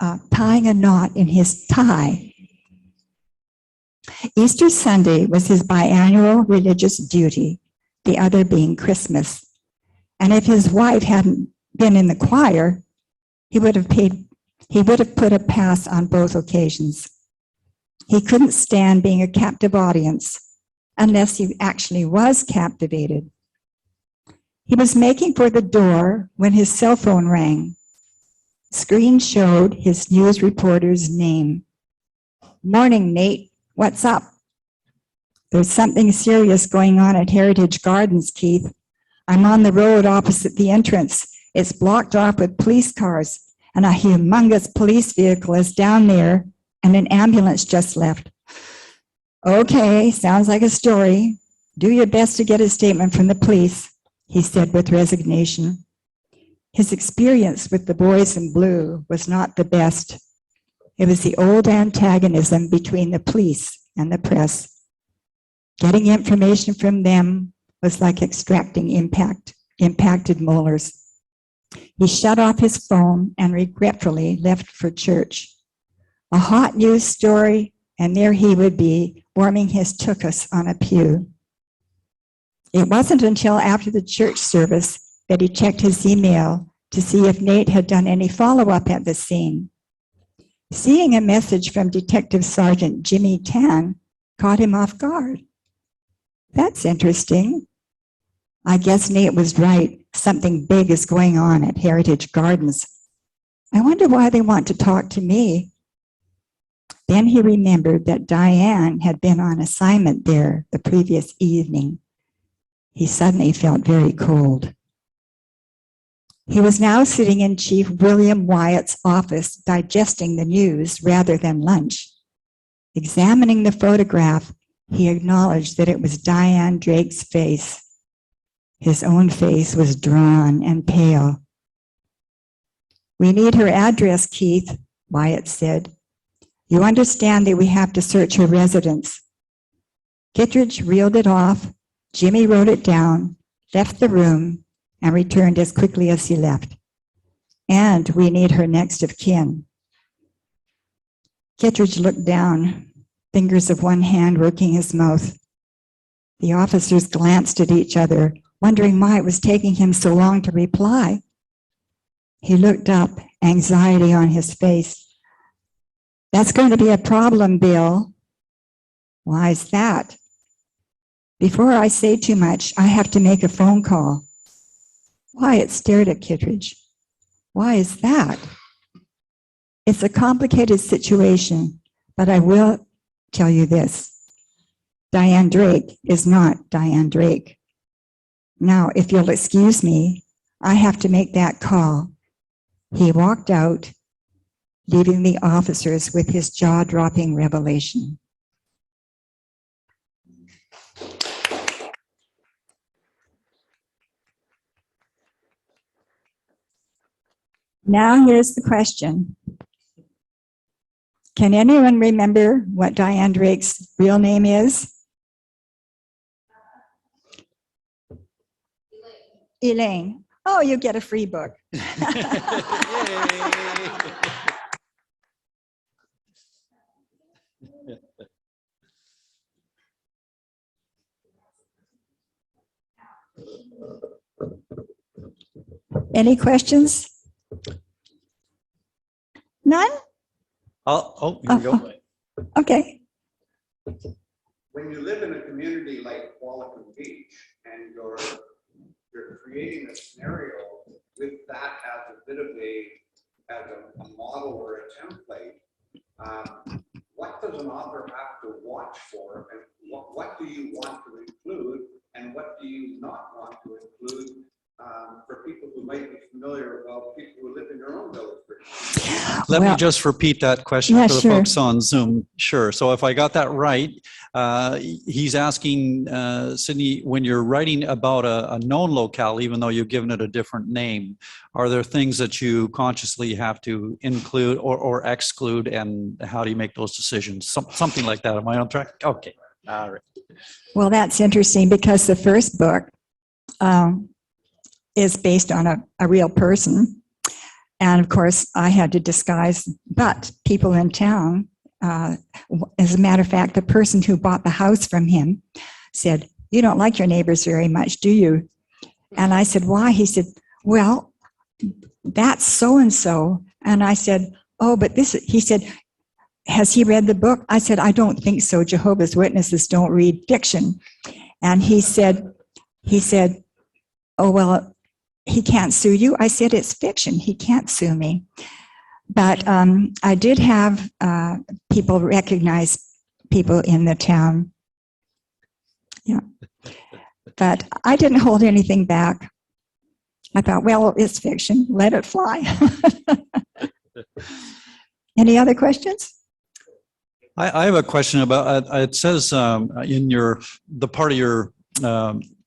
a knot in his tie. Easter Sunday was his biannual religious duty, the other being Christmas. And if his wife hadn't been in the choir, he would have put a pass on both occasions. He couldn't stand being a captive audience unless he actually was captivated. He was making for the door when his cell phone rang. Screen showed his news reporter's name. "Morning, Nate. What's up?" "There's something serious going on at Heritage Gardens, Keith. I'm on the road opposite the entrance. It's blocked off with police cars, and a humongous police vehicle is down there, and an ambulance just left." "Okay, sounds like a story. Do your best to get a statement from the police," he said with resignation. His experience with the boys in blue was not the best. It was the old antagonism between the police and the press. Getting information from them was like extracting impacted molars. He shut off his phone and regretfully left for church. A hot news story, and there he would be, warming his tuchus on a pew. It wasn't until after the church service that he checked his email to see if Nate had done any follow-up at the scene. Seeing a message from Detective Sergeant Jimmy Tan caught him off guard. "That's interesting. I guess Nate was right. Something big is going on at Heritage Gardens. I wonder why they want to talk to me." Then he remembered that Diane had been on assignment there the previous evening. He suddenly felt very cold. He was now sitting in Chief William Wyatt's office, digesting the news rather than lunch. Examining the photograph, he acknowledged that it was Diane Drake's face. His own face was drawn and pale. "We need her address, Keith," Wyatt said. "You understand that we have to search her residence." Kittredge reeled it off. Jimmy wrote it down, left the room, and returned as quickly as he left. "And we need her next of kin." Kittredge looked down, fingers of one hand working his mouth. The officers glanced at each other, wondering why it was taking him so long to reply. He looked up, anxiety on his face. "That's going to be a problem, Bill." "Why is that?" "Before I say too much, I have to make a phone call." Wyatt stared at Kittredge. "Why is that?" "It's a complicated situation, but I will tell you this. Diane Drake is not Diane Drake. Now, if you'll excuse me, I have to make that call." He walked out, leaving the officers with his jaw-dropping revelation. Now here's the question. Can anyone remember what Diane Drake's real name is? Elaine. Oh, you get a free book. Any questions? None? Oh, here we go. Okay. When you live in a community like Qualicum Beach and you're creating a scenario with that as a bit of a model or a template, what does an author have to watch for, and what do you want to include, and what do you not want to include for people who might be familiar about people who live in your own village? Let me Well, just repeat that question yeah, for the sure. folks on Zoom. Sure. So if I got that right, he's asking, Sydney, when you're writing about a known locale, even though you've given it a different name, are there things that you consciously have to include or exclude, and how do you make those decisions? Something like that. Am I on track? Okay. All right. Well, that's interesting because the first book is based on a real person. And of course, I had to disguise, but people in town, as a matter of fact, the person who bought the house from him said, "You don't like your neighbors very much, do you?" And I said, "Why?" He said, "Well, that's so-and-so." And I said, "Oh, but this," he said, "Has he read the book?" I said, "I don't think so. Jehovah's Witnesses don't read fiction." And he said, "Oh, well, he can't sue you." I said, "It's fiction. He can't sue me." But I did have people recognize people in the town. Yeah. But I didn't hold anything back. I thought, well, it's fiction. Let it fly. Any other questions? I have a question about, it says in the part of your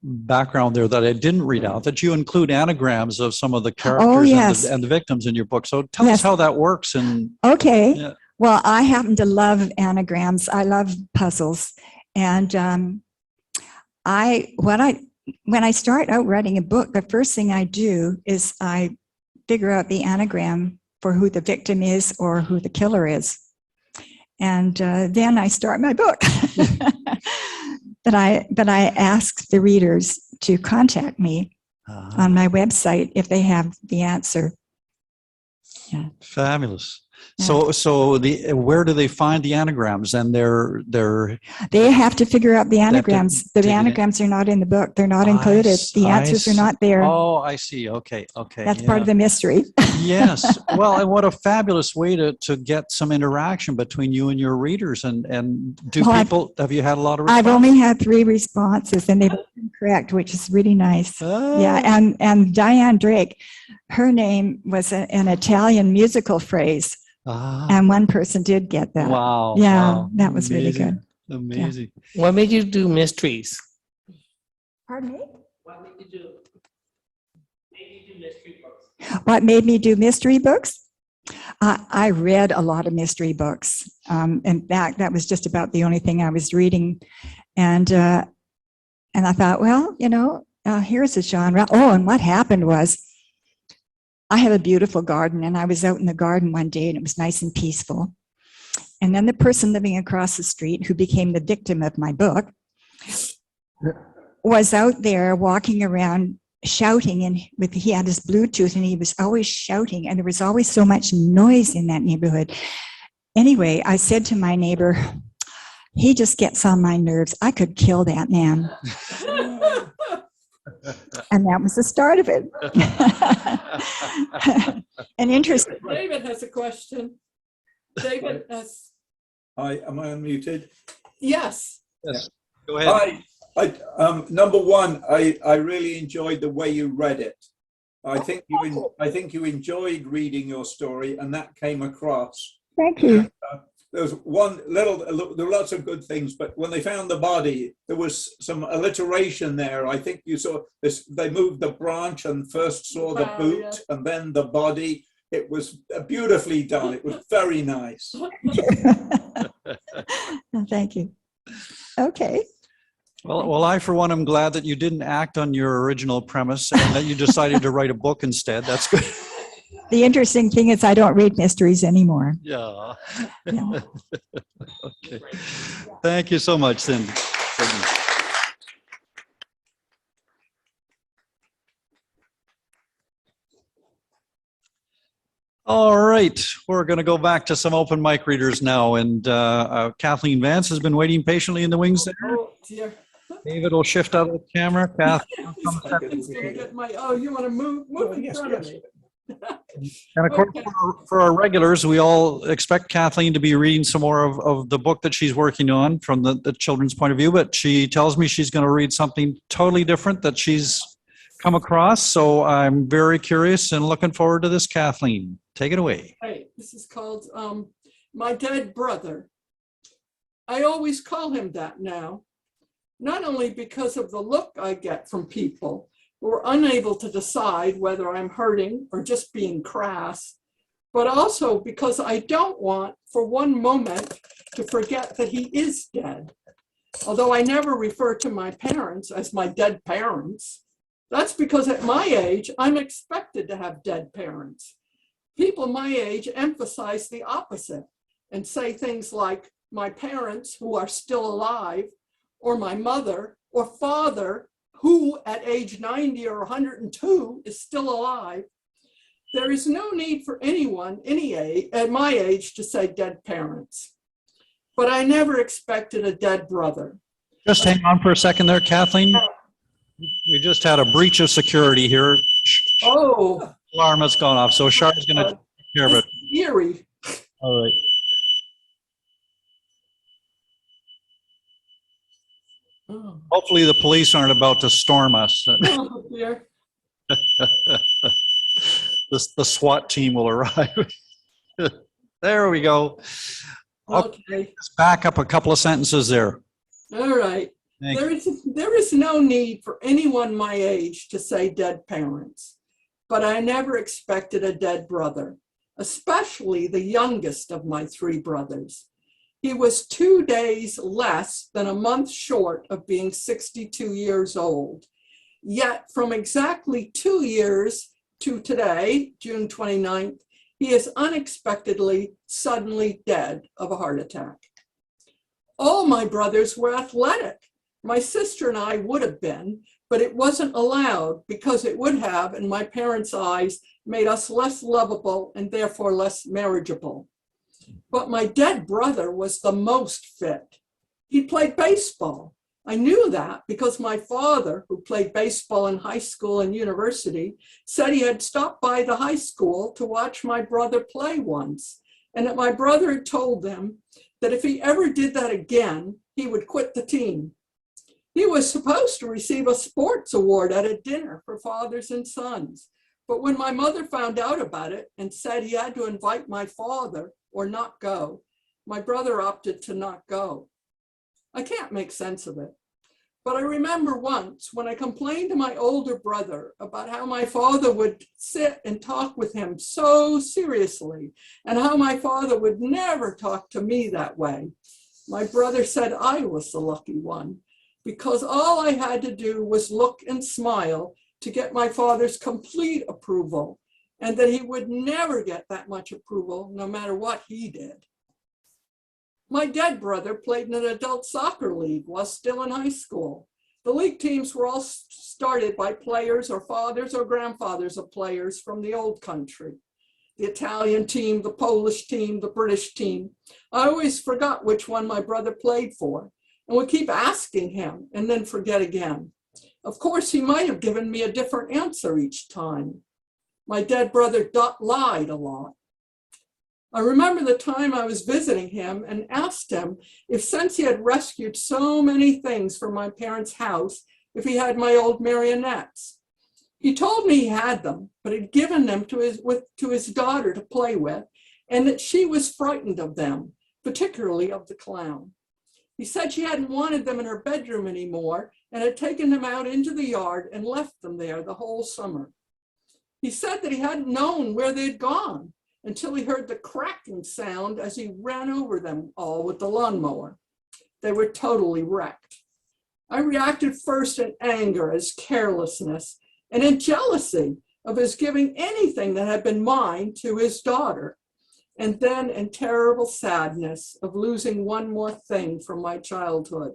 background there that I didn't read out, that you include anagrams of some of the characters yes. and the victims in your book. So tell Yes. us how that works. And Okay. Yeah. Well, I happen to love anagrams. I love puzzles. And when I start out writing a book, the first thing I do is I figure out the anagram for who the victim is or who the killer is. And then I start my book. But I ask the readers to contact me on my website if they have the answer. Yeah. Fabulous. Yeah. So where do they find the anagrams? And They have to figure out the have to anagrams. The dig it in. anagrams are not in the book. They're not included. The answers are not there. Oh, I see. Okay. That's part of the mystery. Yes. Well, and what a fabulous way to get some interaction between you and your readers. And do Well, people, have you had a lot of I've response? only had 3 responses and they've been correct, which is really nice. Oh. Yeah, and Diane Drake, her name was an Italian musical phrase, and one person did get that. Wow. Yeah, wow. that was really Amazing. good. Amazing. What made you do mysteries? Pardon me? What made you do mystery books? What made me do mystery books? I read a lot of mystery books. In fact, that was just about the only thing I was reading. And I thought, well, here's a genre. Oh, and what happened was I have a beautiful garden, and I was out in the garden one day, and it was nice and peaceful. And then the person living across the street, who became the victim of my book, was out there walking around shouting, and he had his Bluetooth, and he was always shouting, and there was always so much noise in that neighborhood. Anyway, I said to my neighbor, "He just gets on my nerves. I could kill that man." And that was the start of it. An interesting. David has a question. David has, Hi, am I unmuted? yes. Go ahead. Hi. Number one, I really enjoyed the way you read it. I think you enjoyed reading your story, and that came across. Thank you. There was there were lots of good things, but when they found the body, there was some alliteration there. I think you saw this, they moved the branch and first saw the boot, yeah. and then the body. It was beautifully done. It was very nice. Thank you. Okay. Well, I, for one, am glad that you didn't act on your original premise and that you decided to write a book instead. That's good. The interesting thing is I don't read mysteries anymore. Yeah. Yeah. Okay. Thank you so much, Cindy. All right, we're going to go back to some open mic readers now. And Kathleen Vance has been waiting patiently in the wings there. Oh, dear. David will shift out of the camera. Kath, He's gonna get my, oh, you want to move in Yes, front of yes. me? and of course, Okay. for our regulars, we all expect Kathleen to be reading some more of the book that she's working on from the children's point of view. But she tells me she's going to read something totally different that she's come across. So I'm very curious and looking forward to this. Kathleen, take it away. Hey, this is called My Dead Brother. I always call him that now, not only because of the look I get from people who are unable to decide whether I'm hurting or just being crass, but also because I don't want for one moment to forget that he is dead. Although I never refer to my parents as my dead parents, that's because at my age, I'm expected to have dead parents. People my age emphasize the opposite and say things like my parents who are still alive, or my mother or father who at age 90 or 102 is still alive. There is no need for anyone any age, at my age to say dead parents. But I never expected a dead brother. Just hang on for a second there, Kathleen. We just had a breach of security here. Oh, Alarm has gone off, so Char's going to take care of this it. is eerie. All right. Oh, Hopefully the police aren't about to storm us. oh dear. The SWAT team will arrive. There we go. Okay, Let's back up a couple of sentences there. all right. Thank you. There is no need for anyone my age to say dead parents, but I never expected a dead brother, especially the youngest of my three brothers. He was 2 days less than a month short of being 62 years old. Yet from exactly 2 years to today, June 29th, he is unexpectedly, suddenly dead of a heart attack. All my brothers were athletic. My sister and I would have been, but it wasn't allowed because it would have, in my parents' eyes, made us less lovable and therefore less marriageable. But my dead brother was the most fit. He played baseball. I knew that because my father, who played baseball in high school and university, said he had stopped by the high school to watch my brother play once, and that my brother had told them that if he ever did that again, he would quit the team. He was supposed to receive a sports award at a dinner for fathers and sons. But when my mother found out about it and said he had to invite my father or not go, my brother opted to not go. I can't make sense of it. But I remember once when I complained to my older brother about how my father would sit and talk with him so seriously and how my father would never talk to me that way. My brother said I was the lucky one because all I had to do was look and smile to get my father's complete approval, and that he would never get that much approval no matter what he did. My dead brother played in an adult soccer league while still in high school. The league teams were all started by players or fathers or grandfathers of players from the old country. The Italian team, the Polish team, the British team. I always forgot which one my brother played for and would keep asking him and then forget again. Of course, he might have given me a different answer each time. My dead brother lied a lot. I remember the time I was visiting him and asked him if, since he had rescued so many things from my parents' house, if he had my old marionettes. He told me he had them, but had given them to his daughter to play with, and that she was frightened of them, particularly of the clown. He said she hadn't wanted them in her bedroom anymore and had taken them out into the yard and left them there the whole summer. He said that he hadn't known where they'd gone until he heard the cracking sound as he ran over them all with the lawnmower. They were totally wrecked. I reacted first in anger, as carelessness, and in jealousy of his giving anything that had been mine to his daughter, and then in terrible sadness of losing one more thing from my childhood.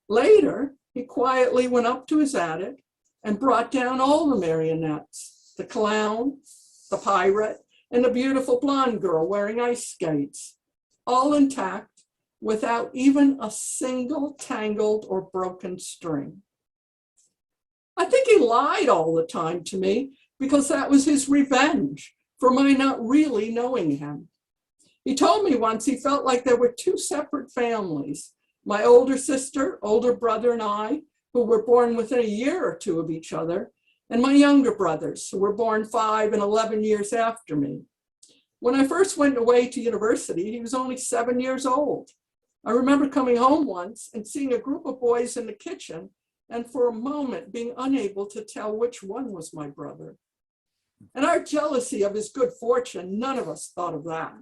Later, he quietly went up to his attic and brought down all the marionettes, the clown, the pirate, and the beautiful blonde girl wearing ice skates, all intact, without even a single tangled or broken string. I think he lied all the time to me because that was his revenge for my not really knowing him. He told me once he felt like there were two separate families, my older sister, older brother, and I, who were born within a year or two of each other, and my younger brothers, who were born 5 and 11 years after me. When I first went away to university, he was only 7 years old. I remember coming home once and seeing a group of boys in the kitchen, and for a moment being unable to tell which one was my brother. And our jealousy of his good fortune, none of us thought of that.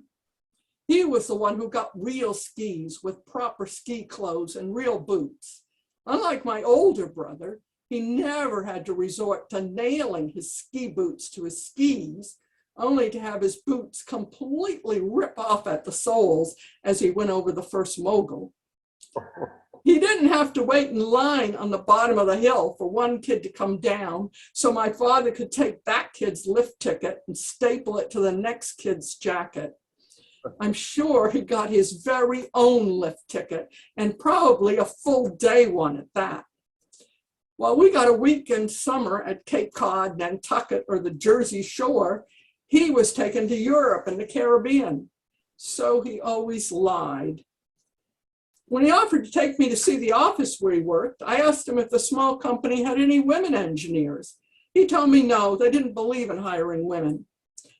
He was the one who got real skis with proper ski clothes and real boots. Unlike my older brother, he never had to resort to nailing his ski boots to his skis, only to have his boots completely rip off at the soles as he went over the first mogul. He didn't have to wait in line on the bottom of the hill for one kid to come down so my father could take that kid's lift ticket and staple it to the next kid's jacket. I'm sure he got his very own lift ticket, and probably a full day one at that. While we got a weekend summer at Cape Cod, Nantucket, or the Jersey Shore, he was taken to Europe and the Caribbean. So he always lied. When he offered to take me to see the office where he worked, I asked him if the small company had any women engineers. He told me no, they didn't believe in hiring women.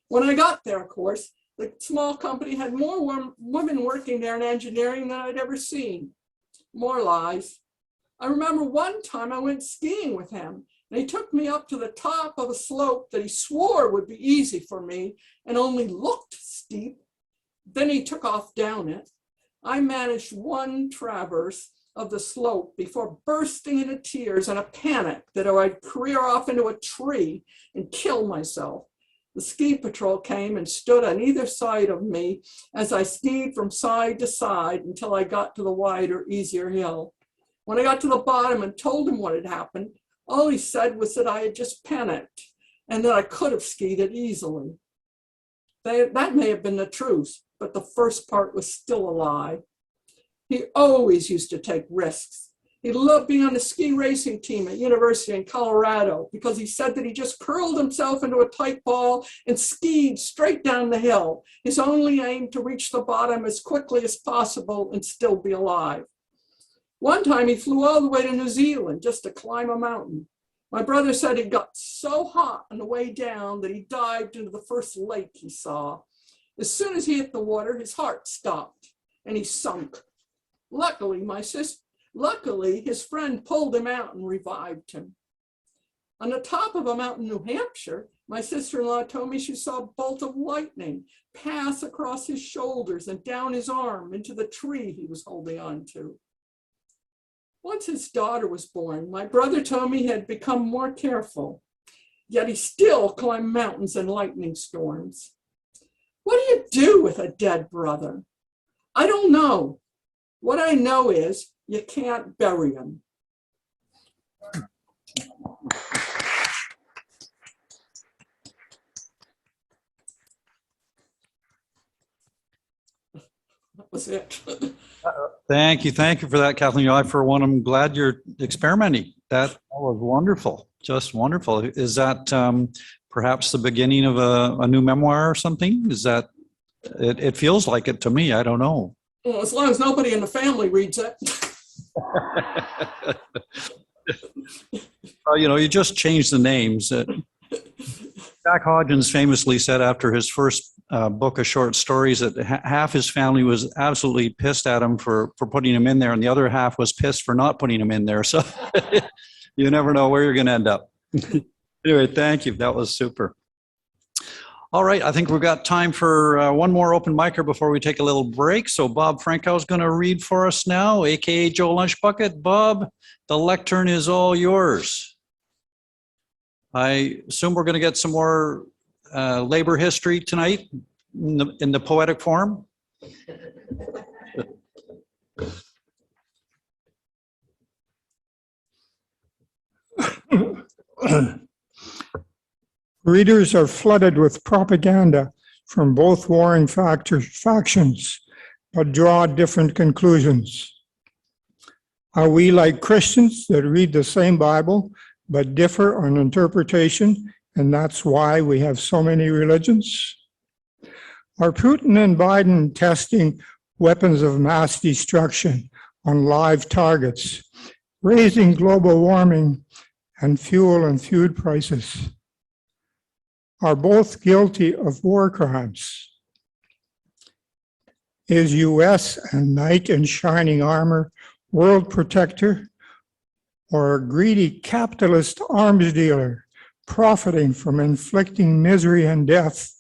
When I got there, of course, the small company had more women working there in engineering than I'd ever seen. More lies. I remember one time I went skiing with him, and he took me up to the top of a slope that he swore would be easy for me and only looked steep. Then he took off down it. I managed one traverse of the slope before bursting into tears and a panic that I'd career off into a tree and kill myself. The ski patrol came and stood on either side of me as I skied from side to side until I got to the wider, easier hill. When I got to the bottom and told him what had happened, all he said was that I had just panicked and that I could have skied it easily. That may have been the truth, but the first part was still a lie. He always used to take risks. He loved being on the ski racing team at university in Colorado because he said that he just curled himself into a tight ball and skied straight down the hill, his only aim to reach the bottom as quickly as possible and still be alive. One time he flew all the way to New Zealand just to climb a mountain. My brother said he got so hot on the way down that he dived into the first lake he saw. As soon as he hit the water, his heart stopped and he sunk. Luckily, his friend pulled him out and revived him. On the top of a mountain in New Hampshire, my sister-in-law told me she saw a bolt of lightning pass across his shoulders and down his arm into the tree he was holding on to. Once his daughter was born, my brother told me he had become more careful, yet he still climbed mountains in lightning storms. What do you do with a dead brother? I don't know. What I know is you can't bury him. That was it. Thank you for that, Kathleen. I, for one, I'm glad you're experimenting. That was wonderful, just wonderful. Is that perhaps the beginning of a new memoir or something? Is that, it feels like it to me, I don't know. Well, as long as nobody in the family reads it. Well, you just change the names. Jack Hodgins famously said after his first book of short stories that half his family was absolutely pissed at him for putting him in there, and the other half was pissed for not putting him in there. So you never know where you're going to end up. Anyway, thank you. That was super. All right, I think we've got time for one more open micer before we take a little break. So Bob Frankow is going to read for us now, aka Joe Lunchbucket. Bob, the lectern is all yours. I assume we're going to get some more labor history tonight in the poetic form. Readers are flooded with propaganda from both warring factions, but draw different conclusions. Are we like Christians that read the same Bible, but differ on interpretation, and that's why we have so many religions? Are Putin and Biden testing weapons of mass destruction on live targets, raising global warming and fuel and food prices? Are both guilty of war crimes? Is U.S. a knight in shining armor, world protector, or a greedy capitalist arms dealer profiting from inflicting misery and death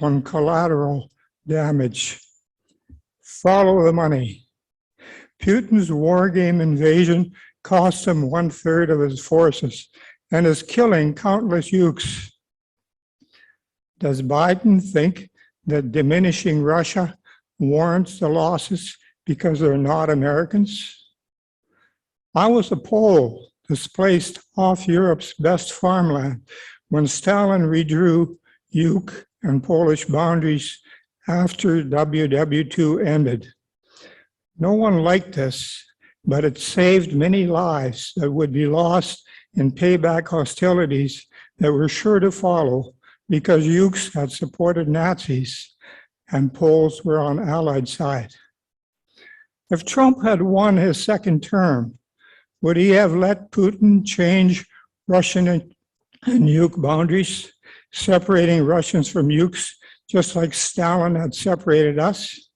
on collateral damage? Follow the money. Putin's war game invasion cost him 1/3 of his forces and is killing countless youths. Does Biden think that diminishing Russia warrants the losses because they're not Americans? I was a Pole displaced off Europe's best farmland when Stalin redrew Uk and Polish boundaries after WW2 ended. No one liked this, but it saved many lives that would be lost in payback hostilities that were sure to follow because Ukes had supported Nazis and Poles were on Allied side. If Trump had won his second term, would he have let Putin change Russian and Uk boundaries, separating Russians from Ukes, just like Stalin had separated us?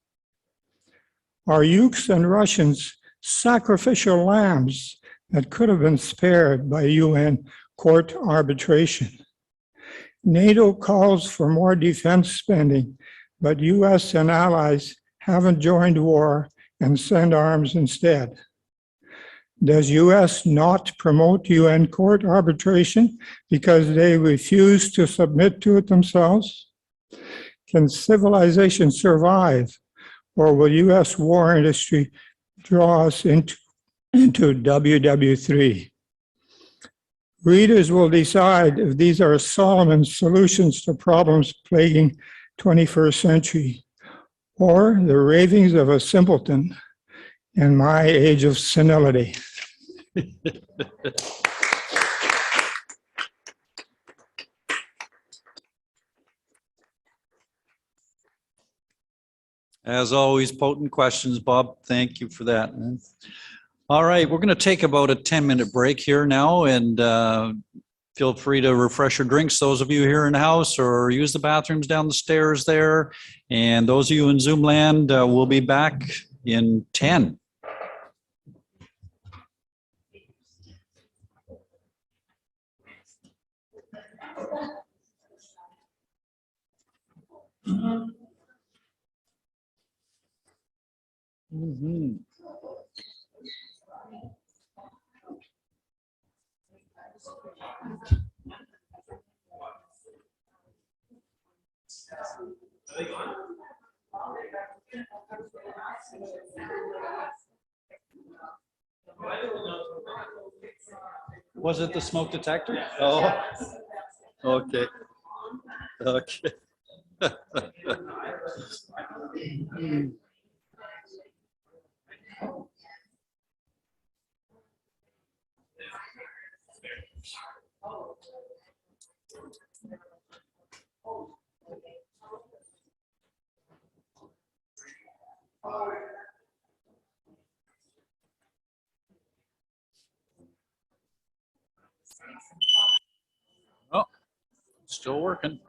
Are Ukes and Russians sacrificial lambs that could have been spared by UN court arbitration? NATO calls for more defense spending, but US and allies haven't joined war and send arms instead. Does US not promote UN court arbitration because they refuse to submit to it themselves? Can civilization survive, or will US war industry draw us into WW3? Readers will decide if these are Solomon's solutions to problems plaguing 21st century, or the ravings of a simpleton in my age of senility. As always, potent questions, Bob. Thank you for that. All right, we're going to take about a 10-minute break here now, and feel free to refresh your drinks, those of you here in the house, or use the bathrooms down the stairs there. And those of you in Zoom land, we'll be back in 10. Mm-hmm. Was it the smoke detector? Oh, okay. Okay. Oh, still working.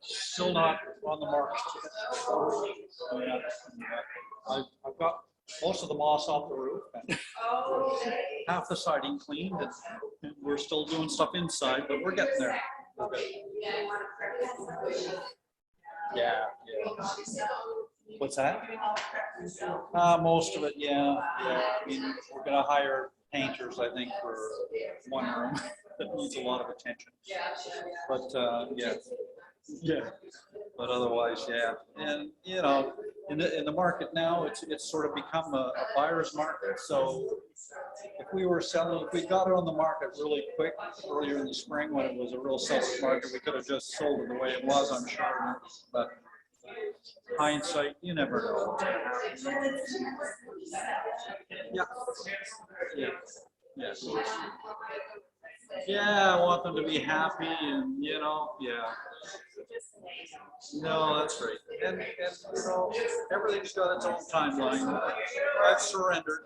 Still not on the market. Yeah. I've got most of the moss off the roof and half the siding cleaned, and we're still doing stuff inside, but we're getting there. Yeah, yeah. What's that? Most of it, yeah, yeah. I mean, we're gonna hire painters, I think, for one room that needs a lot of attention. But yeah, yeah. But otherwise, yeah. And you know, in the market now, it's sort of become a buyer's market. So if we were selling, if we got it on the market really quick earlier in the spring when it was a real seller's market, we could have just sold it the way it was, I'm sure. But hindsight, you never know. Yeah. Yeah. Yeah. Yeah, I want them to be happy, and you know, yeah. No, that's right. And you know, everything's got its own timeline. I've surrendered.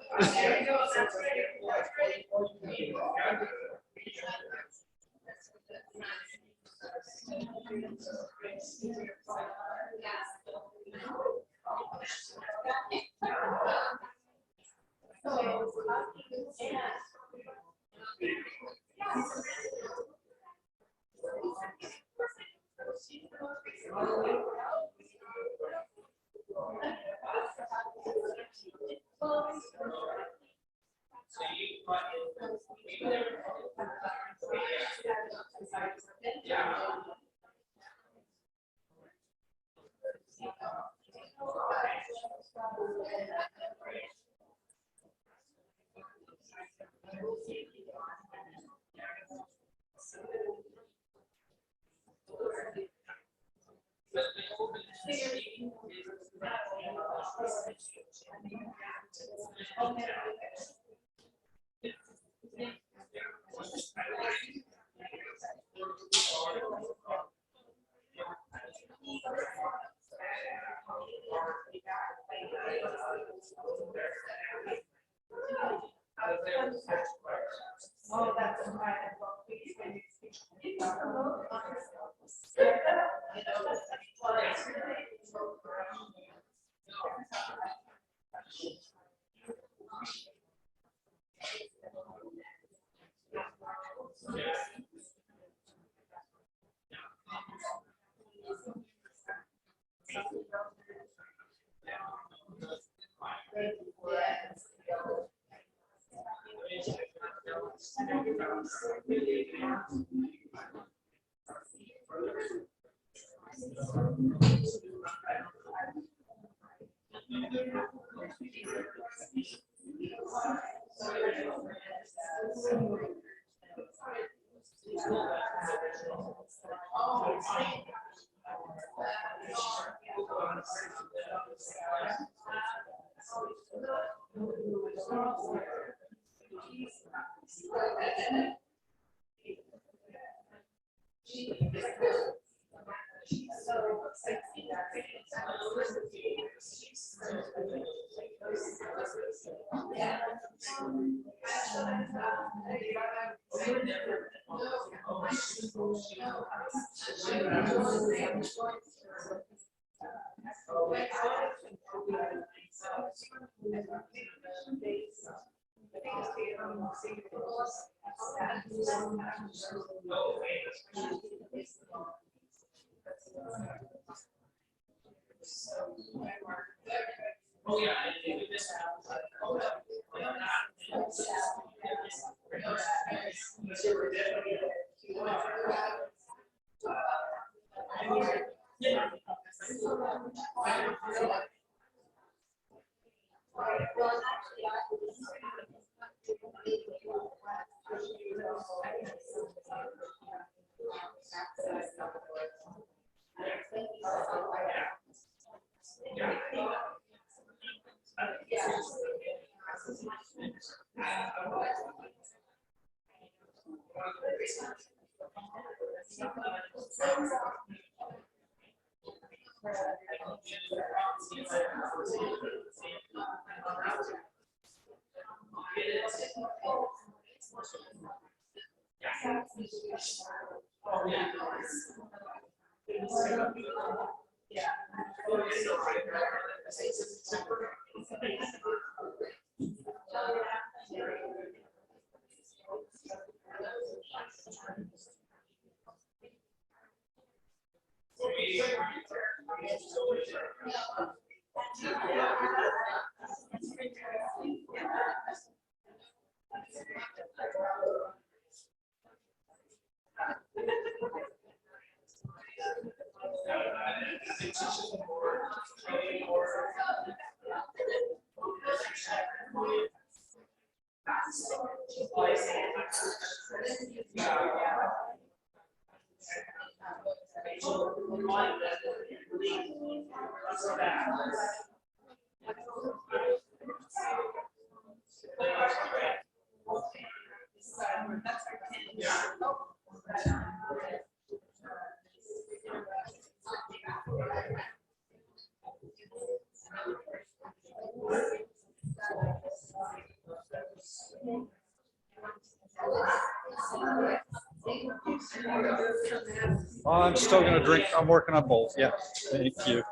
I'm still going to drink. I'm working on both. Yeah. Thank you.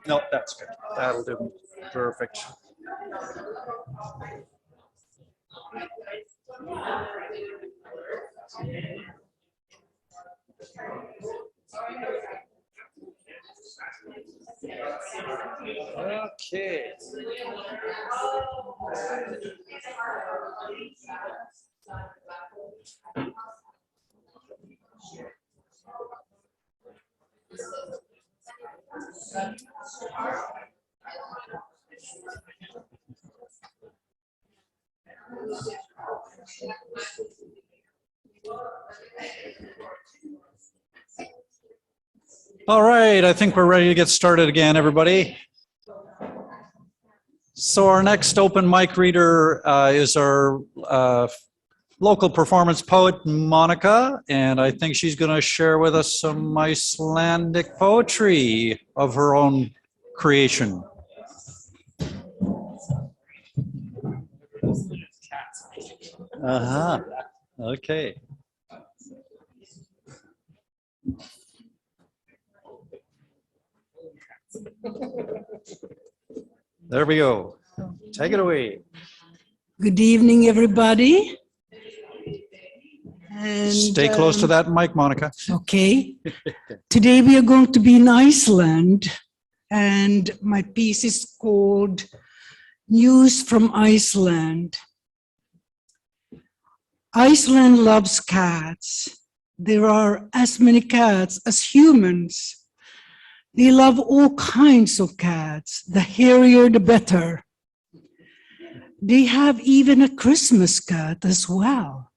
No, that's good. That'll do. Perfect. Okay. All right, I think we're ready to get started again, everybody. So our next open mic reader is our local performance poet, Monica, and I think she's going to share with us some Icelandic poetry of her own creation. Okay. There we go. Take it away. Good evening, everybody. And, Stay close to that mic, Monica. Okay. Today we are going to be in Iceland, and my piece is called News from Iceland. Iceland loves cats. There are as many cats as humans. They love all kinds of cats. The hairier, the better. They have even a Christmas cat as well.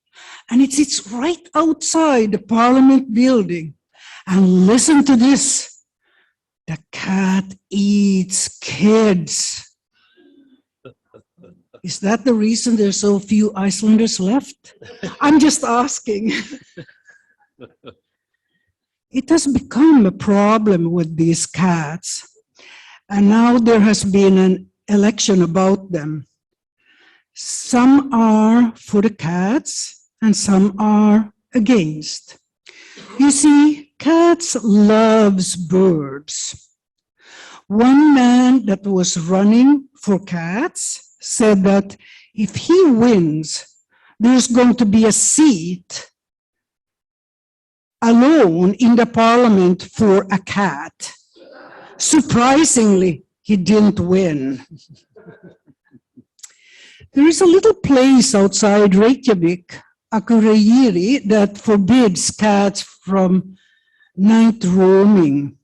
And it sits right outside the Parliament building. And listen to this. The cat eats kids. Is that the reason there's so few Icelanders left? I'm just asking. It has become a problem with these cats. And now there has been an election about them. Some are for the cats and some are against. You see, cats loves birds. One man that was running for cats said that if he wins, there's going to be a seat alone in the Parliament for a cat. Surprisingly, he didn't win. There is a little place outside Reykjavik, Akureyri, that forbids cats from night roaming.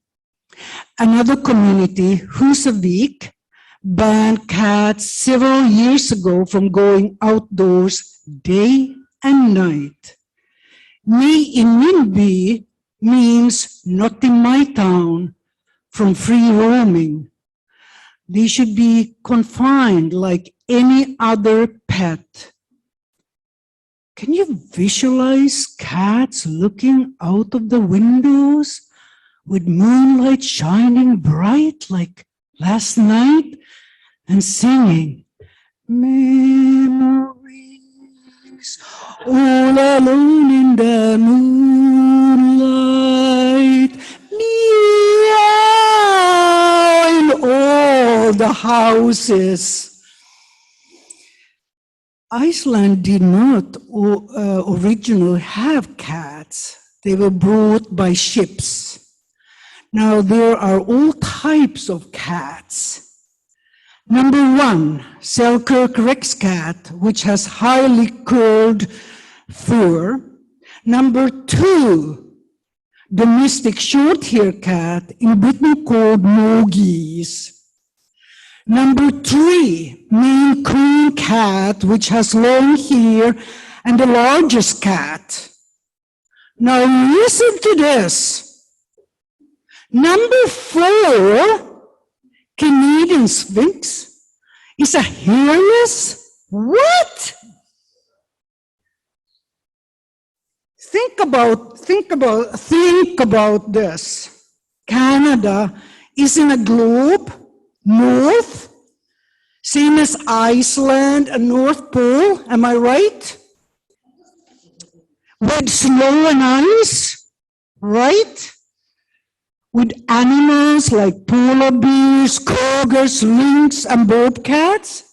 Another community, Húsavík, banned cats several years ago from going outdoors day and night. Me in Minby means not in my town, from free roaming. They should be confined like any other pet. Can you visualize cats looking out of the windows with moonlight shining bright like last night and singing, memories all alone in the moonlight, meow in all the houses. Iceland did not originally have cats. They were brought by ships. Now there are all types of cats. Number one, Selkirk Rex cat, which has highly curled fur. Number two, domestic short-hair cat, in Britain called Mogis. Number three, Maine Coon cat, which has long hair and the largest cat. Now listen to this. Number four, Canadian Sphinx, is a hairless. What? Think about this. Canada is in a globe, north, same as Iceland and North Pole, am I right? With snow and ice, right? With animals like polar bears, cougars, lynx, and bobcats.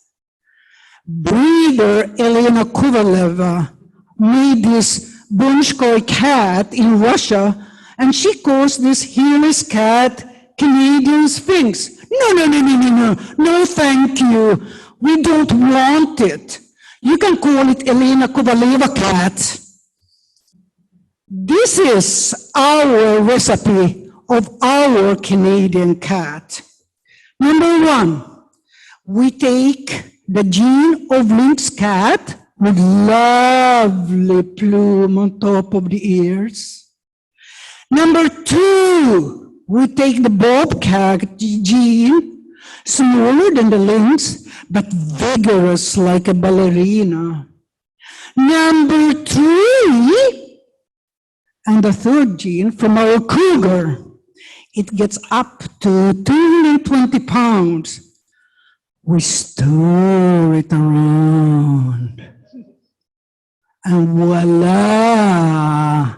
Breeder Elena Kovaleva made this Bunchkoy cat in Russia, and she calls this hairless cat Canadian Sphinx. No, thank you. We don't want it. You can call it Elena Kovaleva cat. This is our recipe of our Canadian cat. Number one, we take the gene of lynx cat with lovely plume on top of the ears. Number two, we take the bobcat gene, smaller than the lynx, but vigorous like a ballerina. Number three, and the third gene from our cougar. It gets up to 220 pounds. We stir it around. And voila!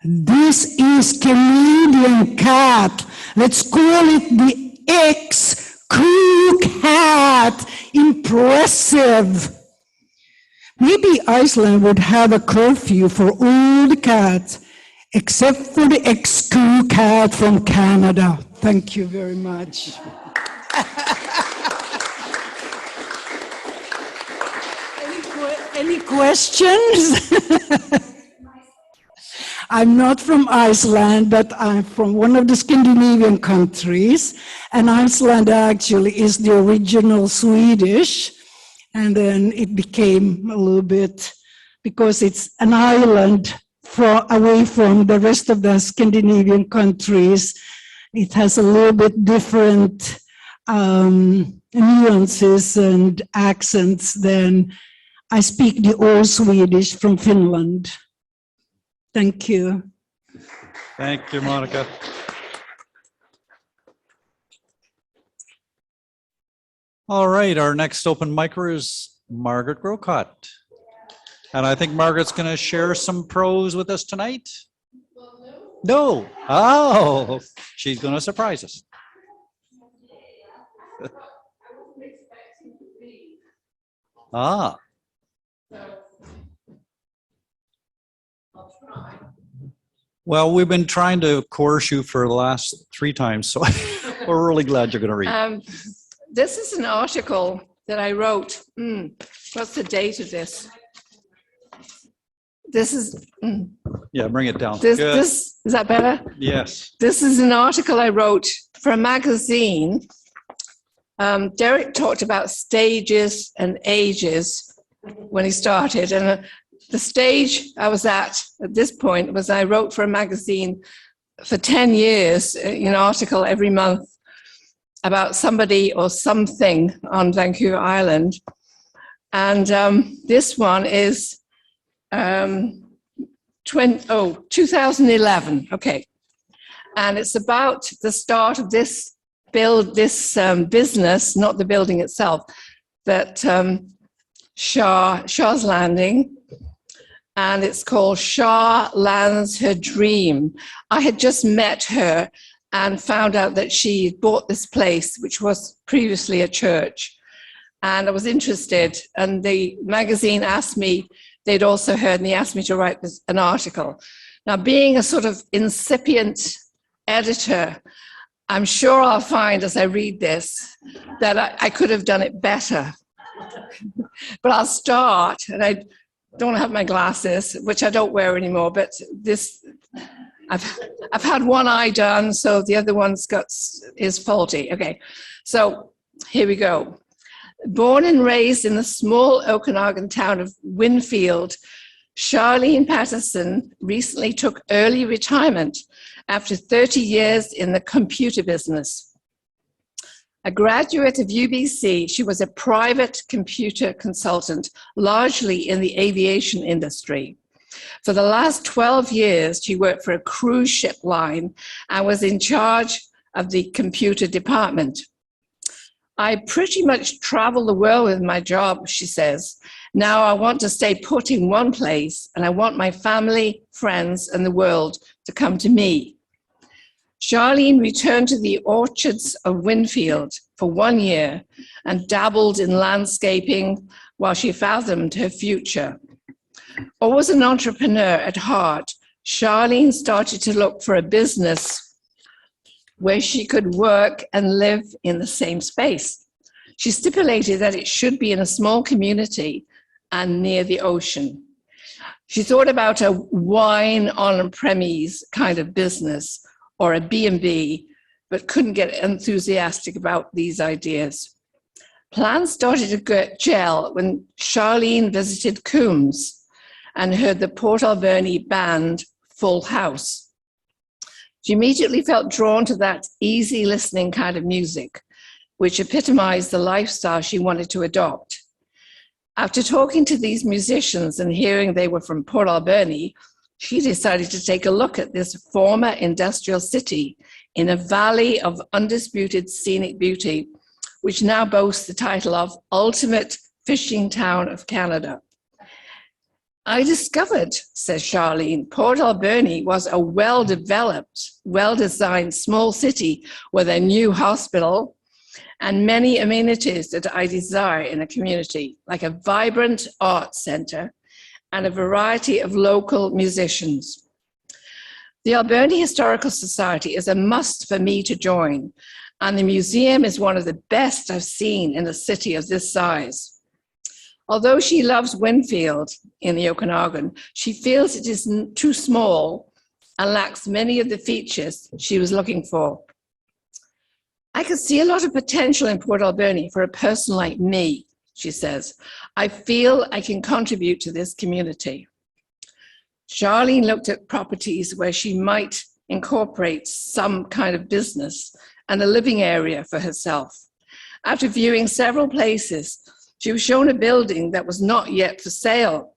This is Canadian cat. Let's call it the ex-crew cat. Impressive. Maybe Iceland would have a curfew for all the cats, except for the ex-crew cat from Canada. Thank you very much. Any questions? I'm not from Iceland, but I'm from one of the Scandinavian countries. And Iceland actually is the original Swedish. And then it became a little bit, because it's an island away from the rest of the Scandinavian countries, it has a little bit different nuances and accents than I speak the old Swedish from Finland. Thank you. Thank you, Monica. All right, our next open micer is Margaret Growcott. And I think Margaret's going to share some prose with us tonight. No. Oh, she's going to surprise us. Ah. Well, we've been trying to coerce you for the last 3 times, so we're really glad you're going to read. This is an article that I wrote. What's the date of this? This is. Yeah, bring it down. This Good. is that better? Yes. This is an article I wrote for a magazine. Derek talked about stages and ages when he started, and the stage I was at this point was I wrote for a magazine for 10 years, an article every month about somebody or something on Vancouver Island. And this one is 2011, okay. And it's about the start of this business, not the building itself, that Char's Landing, and it's called Char Lands Her Dream. I had just met her and found out that she bought this place, which was previously a church. And I was interested, and the magazine asked me, they'd also heard, and they asked me to write an article. Now, being a sort of incipient editor, I'm sure I'll find as I read this that I could have done it better. But I'll start, and I don't have my glasses, which I don't wear anymore, but this, I've had one eye done, so the other one's is faulty. Okay, so here we go. Born and raised in the small Okanagan town of Winfield, Charlene Patterson recently took early retirement after 30 years in the computer business. A graduate of UBC, she was a private computer consultant, largely in the aviation industry. For the last 12 years, she worked for a cruise ship line and was in charge of the computer department. I pretty much travel the world with my job, she says. Now I want to stay put in one place, and I want my family, friends, and the world to come to me. Charlene returned to the orchards of Winfield for 1 year and dabbled in landscaping while she fathomed her future. Always an entrepreneur at heart, Charlene started to look for a business where she could work and live in the same space. She stipulated that it should be in a small community and near the ocean. She thought about a wine on premise kind of business or a B&B, but couldn't get enthusiastic about these ideas. Plans started to get gel when Charlene visited Coombs and heard the Port Alberni band Full House. She immediately felt drawn to that easy listening kind of music, which epitomized the lifestyle she wanted to adopt. After talking to these musicians and hearing they were from Port Alberni, she decided to take a look at this former industrial city in a valley of undisputed scenic beauty, which now boasts the title of Ultimate Fishing Town of Canada. I discovered, says Charlene, Port Alberni was a well-developed, well-designed small city with a new hospital and many amenities that I desire in a community, like a vibrant arts centre and a variety of local musicians. The Alberni Historical Society is a must for me to join, and the museum is one of the best I've seen in a city of this size. Although she loves Winfield in the Okanagan, she feels it is too small and lacks many of the features she was looking for. I could see a lot of potential in Port Alberni for a person like me, she says. I feel I can contribute to this community. Charlene looked at properties where she might incorporate some kind of business and a living area for herself. After viewing several places, she was shown a building that was not yet for sale.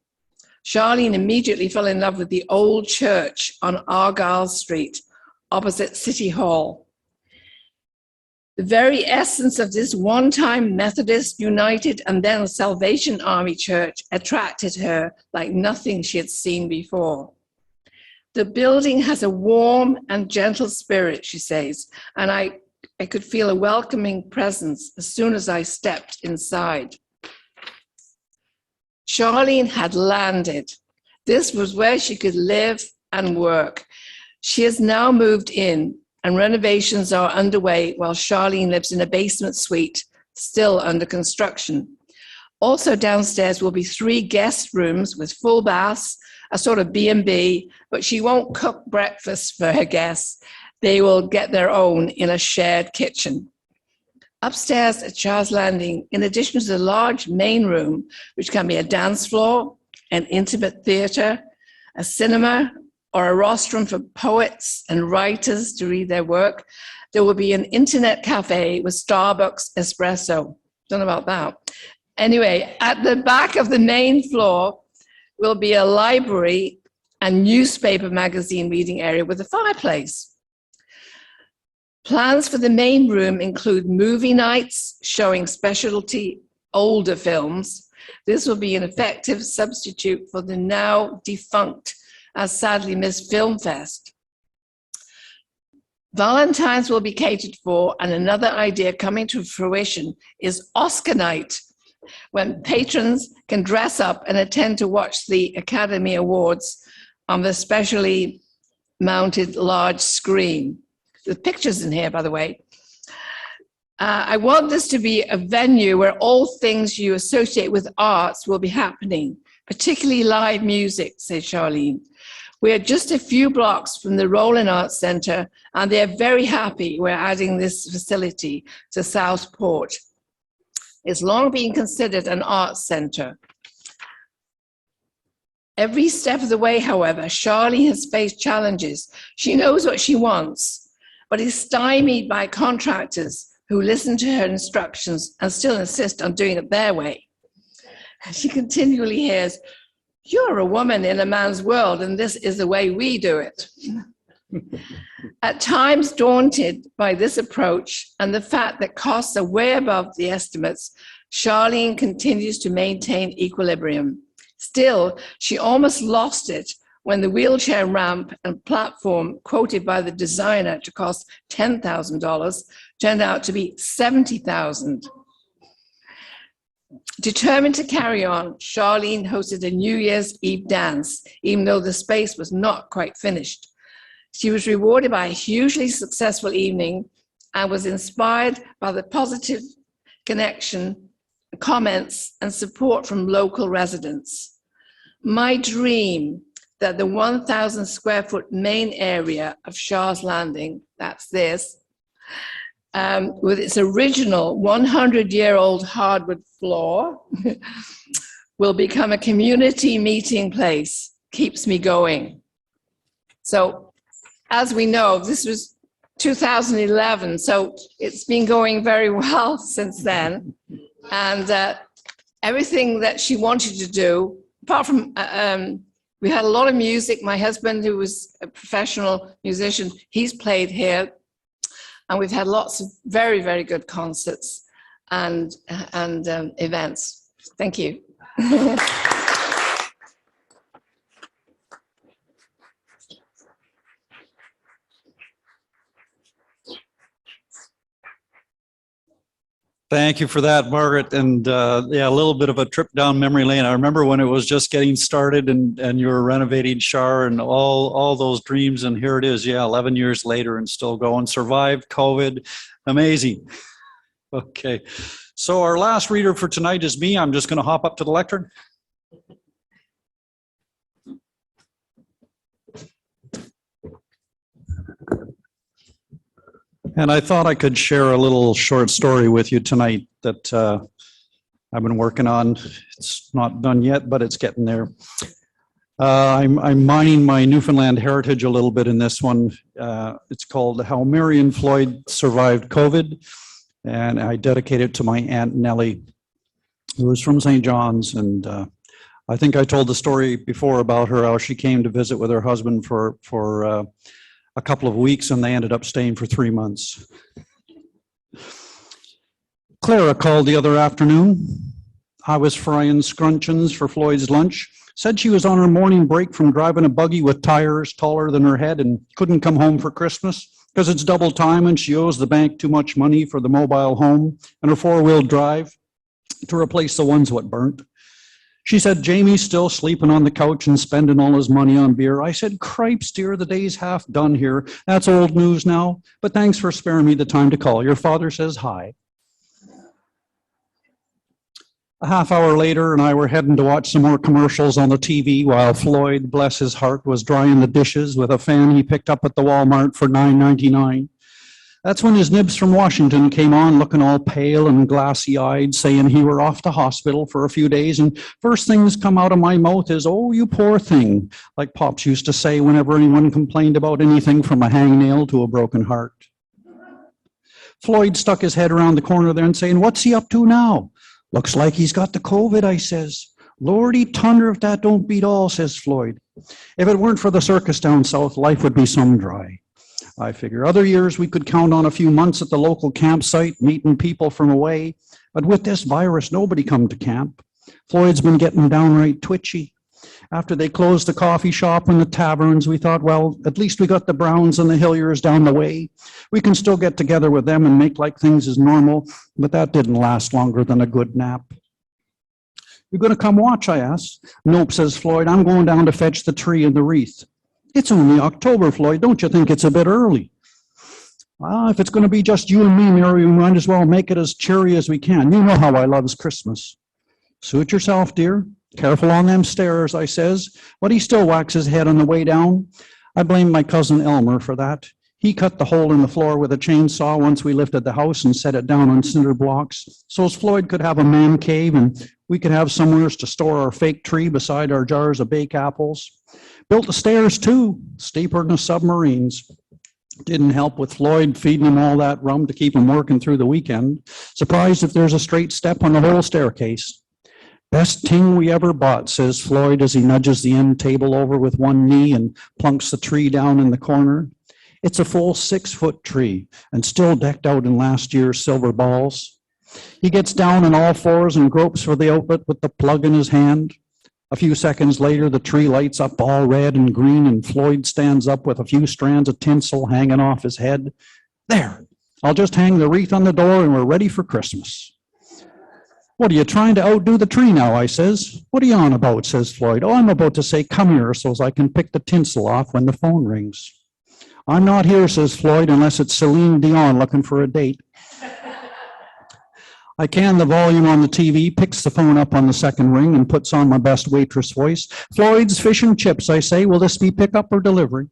Charlene immediately fell in love with the old church on Argyle Street, opposite City Hall. The very essence of this one-time Methodist, United, and then Salvation Army church attracted her like nothing she had seen before. The building has a warm and gentle spirit, she says, and I could feel a welcoming presence as soon as I stepped inside. Charlene had landed. This was where she could live and work. She has now moved in, and renovations are underway while Charlene lives in a basement suite, still under construction. Also downstairs will be 3 guest rooms with full baths, a sort of B&B, but she won't cook breakfast for her guests. They will get their own in a shared kitchen. Upstairs at Char's Landing, in addition to the large main room, which can be a dance floor, an intimate theatre, a cinema, or a rostrum for poets and writers to read their work, there will be an internet cafe with Starbucks espresso. Don't know about that. Anyway, at the back of the main floor will be a library and newspaper magazine reading area with a fireplace. Plans for the main room include movie nights showing specialty older films. This will be an effective substitute for the now defunct, as sadly missed, Film Fest. Valentine's will be catered for, and another idea coming to fruition is Oscar night, when patrons can dress up and attend to watch the Academy Awards on the specially mounted large screen. The pictures in here, by the way. I want this to be a venue where all things you associate with arts will be happening, particularly live music, says Charlene. We are just a few blocks from the Roland Arts Centre, and they're very happy we're adding this facility to Southport. It's long been considered an arts centre. Every step of the way, however, Charlene has faced challenges. She knows what she wants, but is stymied by contractors who listen to her instructions and still insist on doing it their way. She continually hears, "You're a woman in a man's world, and this is the way we do it." At times daunted by this approach and the fact that costs are way above the estimates, Charlene continues to maintain equilibrium. Still, she almost lost it when the wheelchair ramp and platform quoted by the designer to cost $10,000 turned out to be $70,000. Determined to carry on, Charlene hosted a New Year's Eve dance, even though the space was not quite finished. She was rewarded by a hugely successful evening and was inspired by the positive connection, comments, and support from local residents. My dream that the 1,000 square foot main area of Char's Landing, that's this, with its original 100-year-old hardwood floor, will become a community meeting place, keeps me going. So, as we know, this was 2011, so it's been going very well since then. And everything that she wanted to do, apart from we had a lot of music. My husband, who was a professional musician, he's played here. And we've had lots of very, very good concerts and events. Thank you. Thank you for that, Margaret. And yeah, a little bit of a trip down memory lane. I remember when it was just getting started and you were renovating Char and all those dreams. And here it is. Yeah, 11 years later and still going. Survived COVID. Amazing. Okay. So our last reader for tonight is me. I'm just going to hop up to the lectern. And I thought I could share a little short story with you tonight that I've been working on. It's not done yet, but it's getting there. I'm mining my Newfoundland heritage a little bit in this one. It's called How Marion Floyd Survived COVID. And I dedicate it to my Aunt Nellie, who was from St. John's. And I think I told the story before about her, how she came to visit with her husband for a couple of weeks, and they ended up staying for 3 months. Clara called the other afternoon. I was frying scruncheons for Floyd's lunch. Said she was on her morning break from driving a buggy with tires taller than her head and couldn't come home for Christmas because it's double time and she owes the bank too much money for the mobile home and her four-wheel drive to replace the ones what burnt. She said, Jamie's still sleeping on the couch and spending all his money on beer. I said, cripes, dear, the day's half done here. That's old news now, but thanks for sparing me the time to call. Your father says hi. A half hour later, and I were heading to watch some more commercials on the TV while Floyd, bless his heart, was drying the dishes with a fan he picked up at the Walmart for $9.99. That's when his nibs from Washington came on, looking all pale and glassy-eyed, saying he were off to hospital for a few days, and first things come out of my mouth is, oh, you poor thing, like Pops used to say whenever anyone complained about anything from a hangnail to a broken heart. Floyd stuck his head around the corner there and saying, what's he up to now? Looks like he's got the COVID, I says. Lordy thunder if that don't beat all, says Floyd. If it weren't for the circus down south, life would be some dry. I figure other years we could count on a few months at the local campsite, meeting people from away. But with this virus, nobody come to camp. Floyd's been getting downright twitchy. After they closed the coffee shop and the taverns, we thought, well, at least we got the Browns and the Hilliers down the way. We can still get together with them and make like things is normal, but that didn't last longer than a good nap. You gonna come watch, I asked. Nope, says Floyd, I'm going down to fetch the tree and the wreath. It's only October, Floyd. Don't you think it's a bit early? Well, if it's going to be just you and me, Mary, we might as well make it as cheery as we can. You know how I loves Christmas. Suit yourself, dear. Careful on them stairs, I says, but he still whacks his head on the way down. I blame my cousin Elmer for that. He cut the hole in the floor with a chainsaw once we lifted the house and set it down on cinder blocks, so as Floyd could have a man cave and we could have somewheres to store our fake tree beside our jars of bake apples. Built the stairs too, steeper than the submarines. Didn't help with Floyd feeding him all that rum to keep him working through the weekend. Surprised if there's a straight step on the whole staircase. Best thing we ever bought, says Floyd as he nudges the end table over with one knee and plunks the tree down in the corner. It's a full 6-foot tree and still decked out in last year's silver balls. He gets down on all fours and gropes for the outlet with the plug in his hand. A few seconds later, the tree lights up all red and green, and Floyd stands up with a few strands of tinsel hanging off his head. There, I'll just hang the wreath on the door and we're ready for Christmas. What are you trying to outdo the tree now, I says. What are you on about, says Floyd. Oh, I'm about to say come here so as I can pick the tinsel off when the phone rings. I'm not here, says Floyd, unless it's Celine Dion looking for a date. I can the volume on the TV, picks the phone up on the second ring and puts on my best waitress voice. Floyd's Fish and Chips, I say. Will this be pickup or delivery?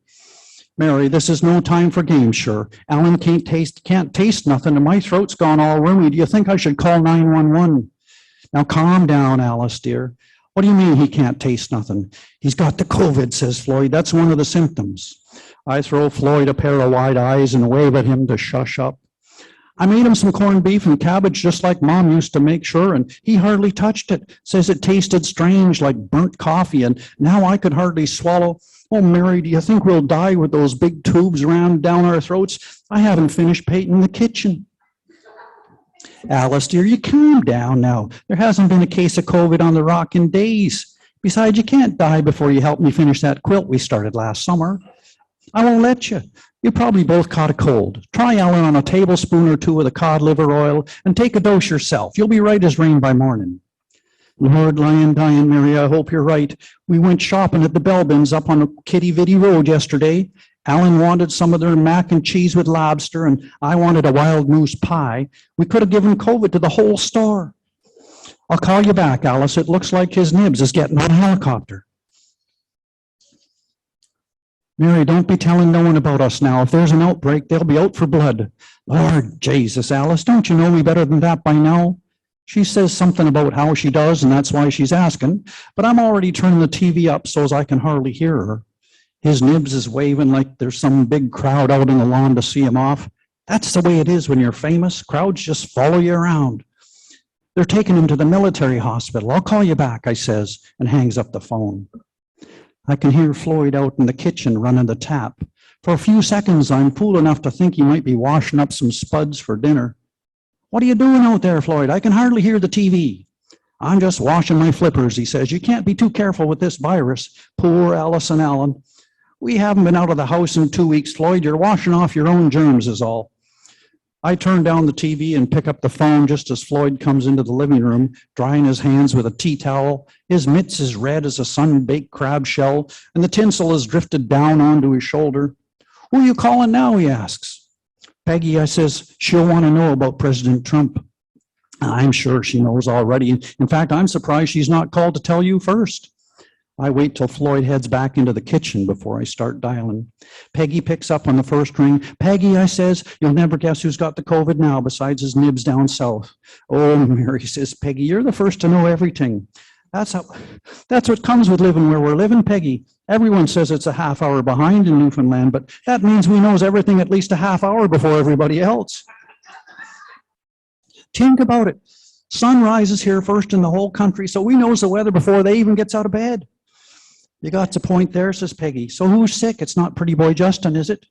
Mary, this is no time for games, sure. Alan can't taste nothing and my throat's gone all roomy. Do you think I should call 911? Now calm down, Alice, dear. What do you mean he can't taste nothing? He's got the COVID, says Floyd. That's one of the symptoms. I throw Floyd a pair of wide eyes and wave at him to shush up. I made him some corned beef and cabbage just like Mom used to make sure, and he hardly touched it. Says it tasted strange like burnt coffee, and now I could hardly swallow. Oh, Mary, do you think we'll die with those big tubes rammed down our throats? I haven't finished painting the kitchen. Alice, dear, you calm down now. There hasn't been a case of COVID on the Rock in days. Besides, you can't die before you help me finish that quilt we started last summer. I won't let you. You probably both caught a cold. Try Ellen on a tablespoon or two of the cod liver oil and take a dose yourself. You'll be right as rain by morning. Lord, lying, dying, Mary, I hope you're right. We went shopping at the Belbins up on Kitty Vitty Road yesterday. Alan wanted some of their mac and cheese with lobster, and I wanted a wild moose pie. We could have given COVID to the whole store. I'll call you back, Alice. It looks like his nibs is getting on a helicopter. Mary, don't be telling no one about us now. If there's an outbreak, they'll be out for blood. Lord Jesus, Alice, don't you know me better than that by now? She says something about how she does, and that's why she's asking, but I'm already turning the TV up so as I can hardly hear her. His nibs is waving like there's some big crowd out in the lawn to see him off. That's the way it is when you're famous. Crowds just follow you around. They're taking him to the military hospital. I'll call you back, I says, and hangs up the phone. I can hear Floyd out in the kitchen running the tap. For a few seconds, I'm fool enough to think he might be washing up some spuds for dinner. What are you doing out there, Floyd? I can hardly hear the TV. I'm just washing my flippers, he says. You can't be too careful with this virus. Poor Alice and Alan. We haven't been out of the house in 2 weeks, Floyd. You're washing off your own germs is all. I turn down the TV and pick up the phone just as Floyd comes into the living room, drying his hands with a tea towel. His mitts is red as a sun-baked crab shell, and the tinsel has drifted down onto his shoulder. Who are you calling now, he asks. Peggy, I says, she'll want to know about President Trump. I'm sure she knows already. In fact, I'm surprised she's not called to tell you first. I wait till Floyd heads back into the kitchen before I start dialing. Peggy picks up on the first ring. Peggy, I says, you'll never guess who's got the COVID now besides his nibs down south. Oh, Mary, says Peggy, you're the first to know everything. That's what comes with living where we're living, Peggy. Everyone says it's a half hour behind in Newfoundland, but that means we knows everything at least a half hour before everybody else. Think about it. Sun rises here first in the whole country, so we knows the weather before they even gets out of bed. You got the point there, says Peggy. So who's sick? It's not pretty boy Justin, is it?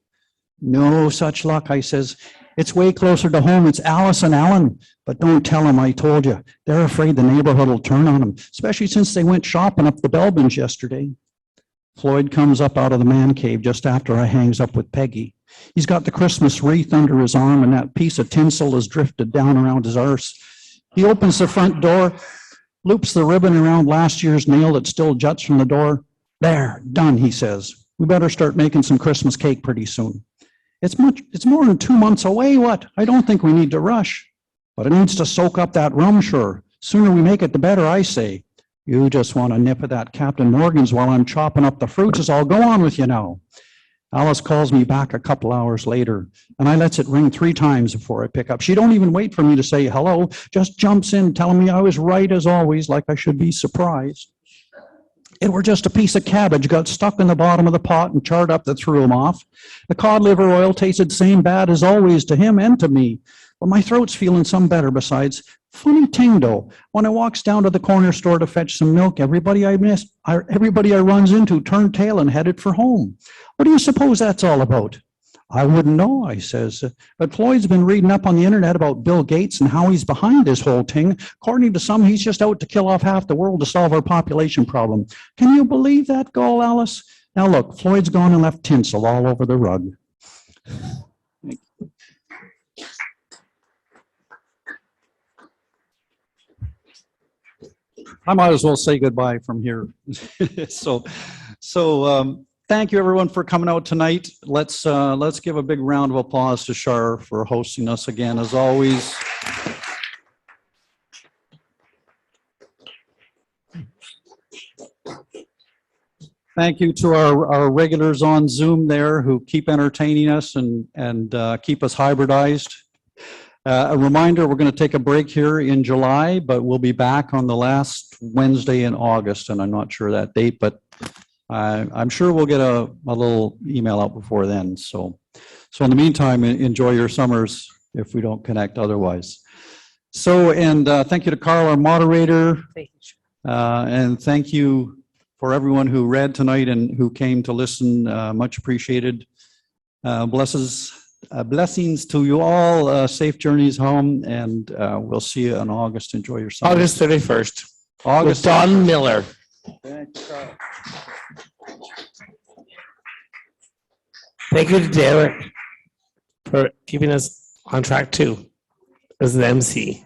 No such luck, I says. It's way closer to home. It's Alice and Alan. But don't tell them I told you. They're afraid the neighborhood will turn on them, especially since they went shopping up the Belbins yesterday. Floyd comes up out of the man cave just after I hangs up with Peggy. He's got the Christmas wreath under his arm, and that piece of tinsel has drifted down around his arse. He opens the front door, loops the ribbon around last year's nail that still juts from the door. There, done, he says. We better start making some Christmas cake pretty soon. It's more than 2 months away, what? I don't think we need to rush. But it needs to soak up that rum, sure. Sooner we make it, the better, I say. You just want a nip of that Captain Morgan's while I'm chopping up the fruits, as I'll go on with you now. Alice calls me back a couple hours later, and I lets it ring 3 times before I pick up. She don't even wait for me to say hello, just jumps in telling me I was right as always, like I should be surprised. It were just a piece of cabbage got stuck in the bottom of the pot and charred up that threw him off. The cod liver oil tasted same bad as always to him and to me, but my throat's feeling some better besides. Funny ting though, when I walks down to the corner store to fetch some milk, everybody I runs into turned tail and headed for home. What do you suppose that's all about? I wouldn't know, I says, but Floyd's been reading up on the internet about Bill Gates and how he's behind this whole thing. According to some, he's just out to kill off half the world to solve our population problem. Can you believe that gall, Alice? Now look, Floyd's gone and left tinsel all over the rug. I might as well say goodbye from here. Thank you everyone for coming out tonight. Let's give a big round of applause to Char for hosting us again as always. Thank you to our regulars on Zoom there who keep entertaining us and keep us hybridized. A reminder, we're going to take a break here in July, but we'll be back on the last Wednesday in August, and I'm not sure that date, but I'm sure we'll get a little email out before then. So in the meantime, enjoy your summers if we don't connect otherwise. Thank you to Karl, our moderator, and thank you for everyone who read tonight and who came to listen. Much appreciated. Blessings to you all. Safe journeys home, and we'll see you in August. Enjoy your summer. August 31st. August. With Don Miller. Thanks, Karl. Thank you to Derek for keeping us on track too, as the MC.